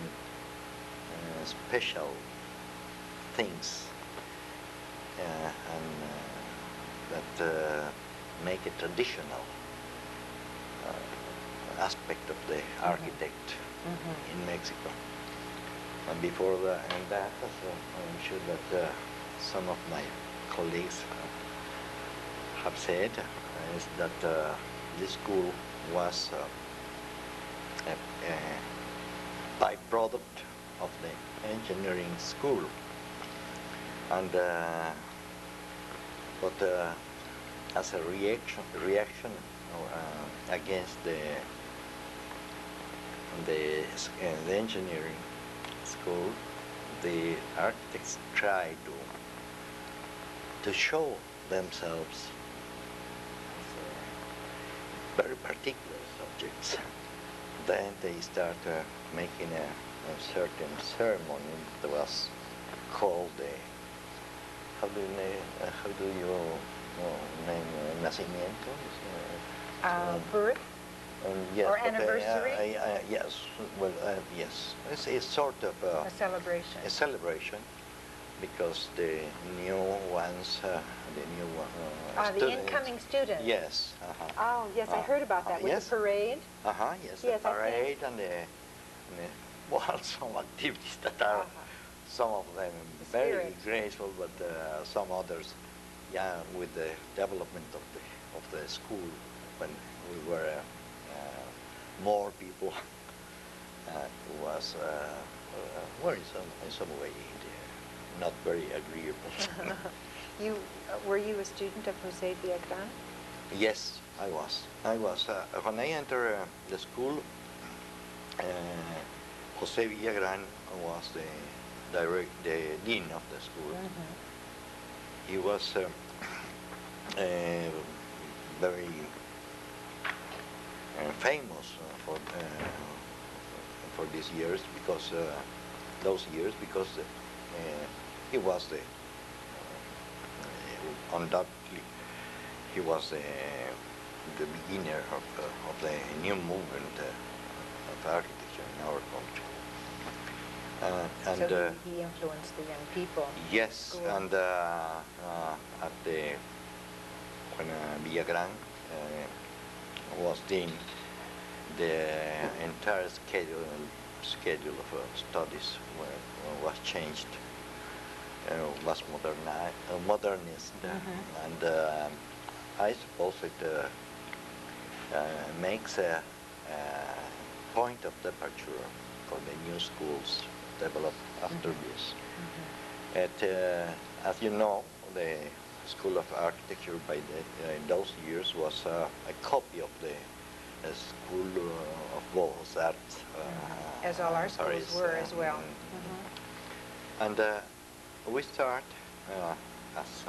special things and that make a traditional aspect of the architect in Mexico. And before that, I'm sure that some of my colleagues have said, is that this school was a byproduct of the engineering school. And but as a reaction against the engineering school, the architects try to show themselves as very particular subjects. Then they start making a certain ceremony that was called the, how do you name nacimiento? Birth? Yes, or but, anniversary? yes, well, yes. It's sort of A celebration. a celebration, because the new ones, The students, incoming students. yes. Oh, yes, I heard about that. With yes. the parade? Yes, Yes, the I think. parade and well, some activities that are, some of them The very spirit. graceful, but some others, yeah, with the development of the school, when we were more people, was well, in some way not very agreeable. Were you a student of José Villagran? Yes, I was. When I entered the school, José Villagran was the dean of the school. He was very famous for these years, because he was undoubtedly he was the beginner of the new movement of architecture in our country. So he influenced the young people. Yes, Cool. and when Villagran was dean, the entire schedule of studies was changed, was modernized, and I suppose it makes a point of departure for the new schools developed after this. As you know, the School of Architecture in those years was a copy of the School of Beaux-Arts. As all our schools Paris, were as well. And we start as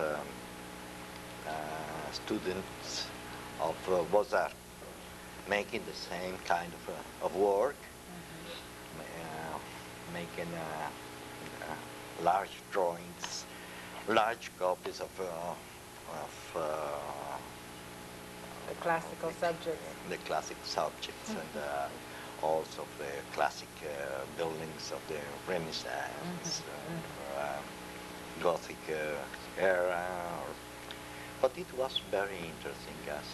students of Beaux-Arts, making the same kind of work, making large drawings, large copies of The classical subjects. the classic subjects, and also the classic buildings of the Renaissance, Gothic era. But it was very interesting, as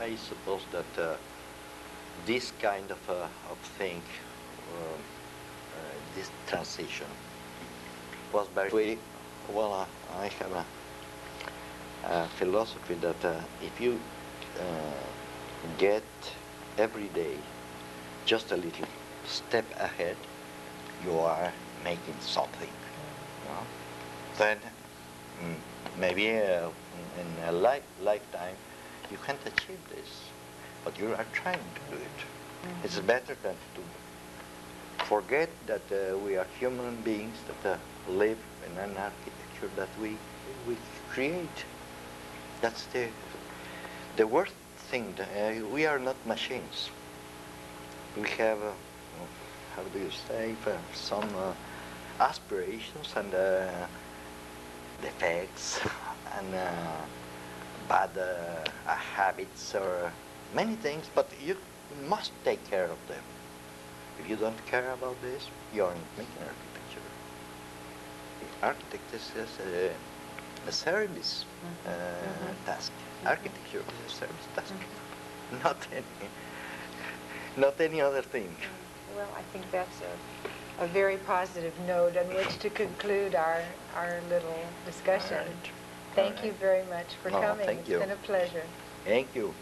I suppose that this kind of thing, this transition, was very well. I have a philosophy that if you get every day just a little step ahead, you are making something. Then maybe in a lifetime you can't achieve this, but you are trying to do it. It's better than to forget that we are human beings that live in an architecture that we create. That's the worst thing. We are not machines. We have, how do you say, some aspirations and defects and bad habits or many things, but you must take care of them. If you don't care about this, you aren't making architecture. The architect is a service task. Architecture is a service task, not any other thing. Well, I think that's a very positive note on which to conclude our little discussion. All right. Thank you very much for coming. Thank you. It's been a pleasure. Thank you.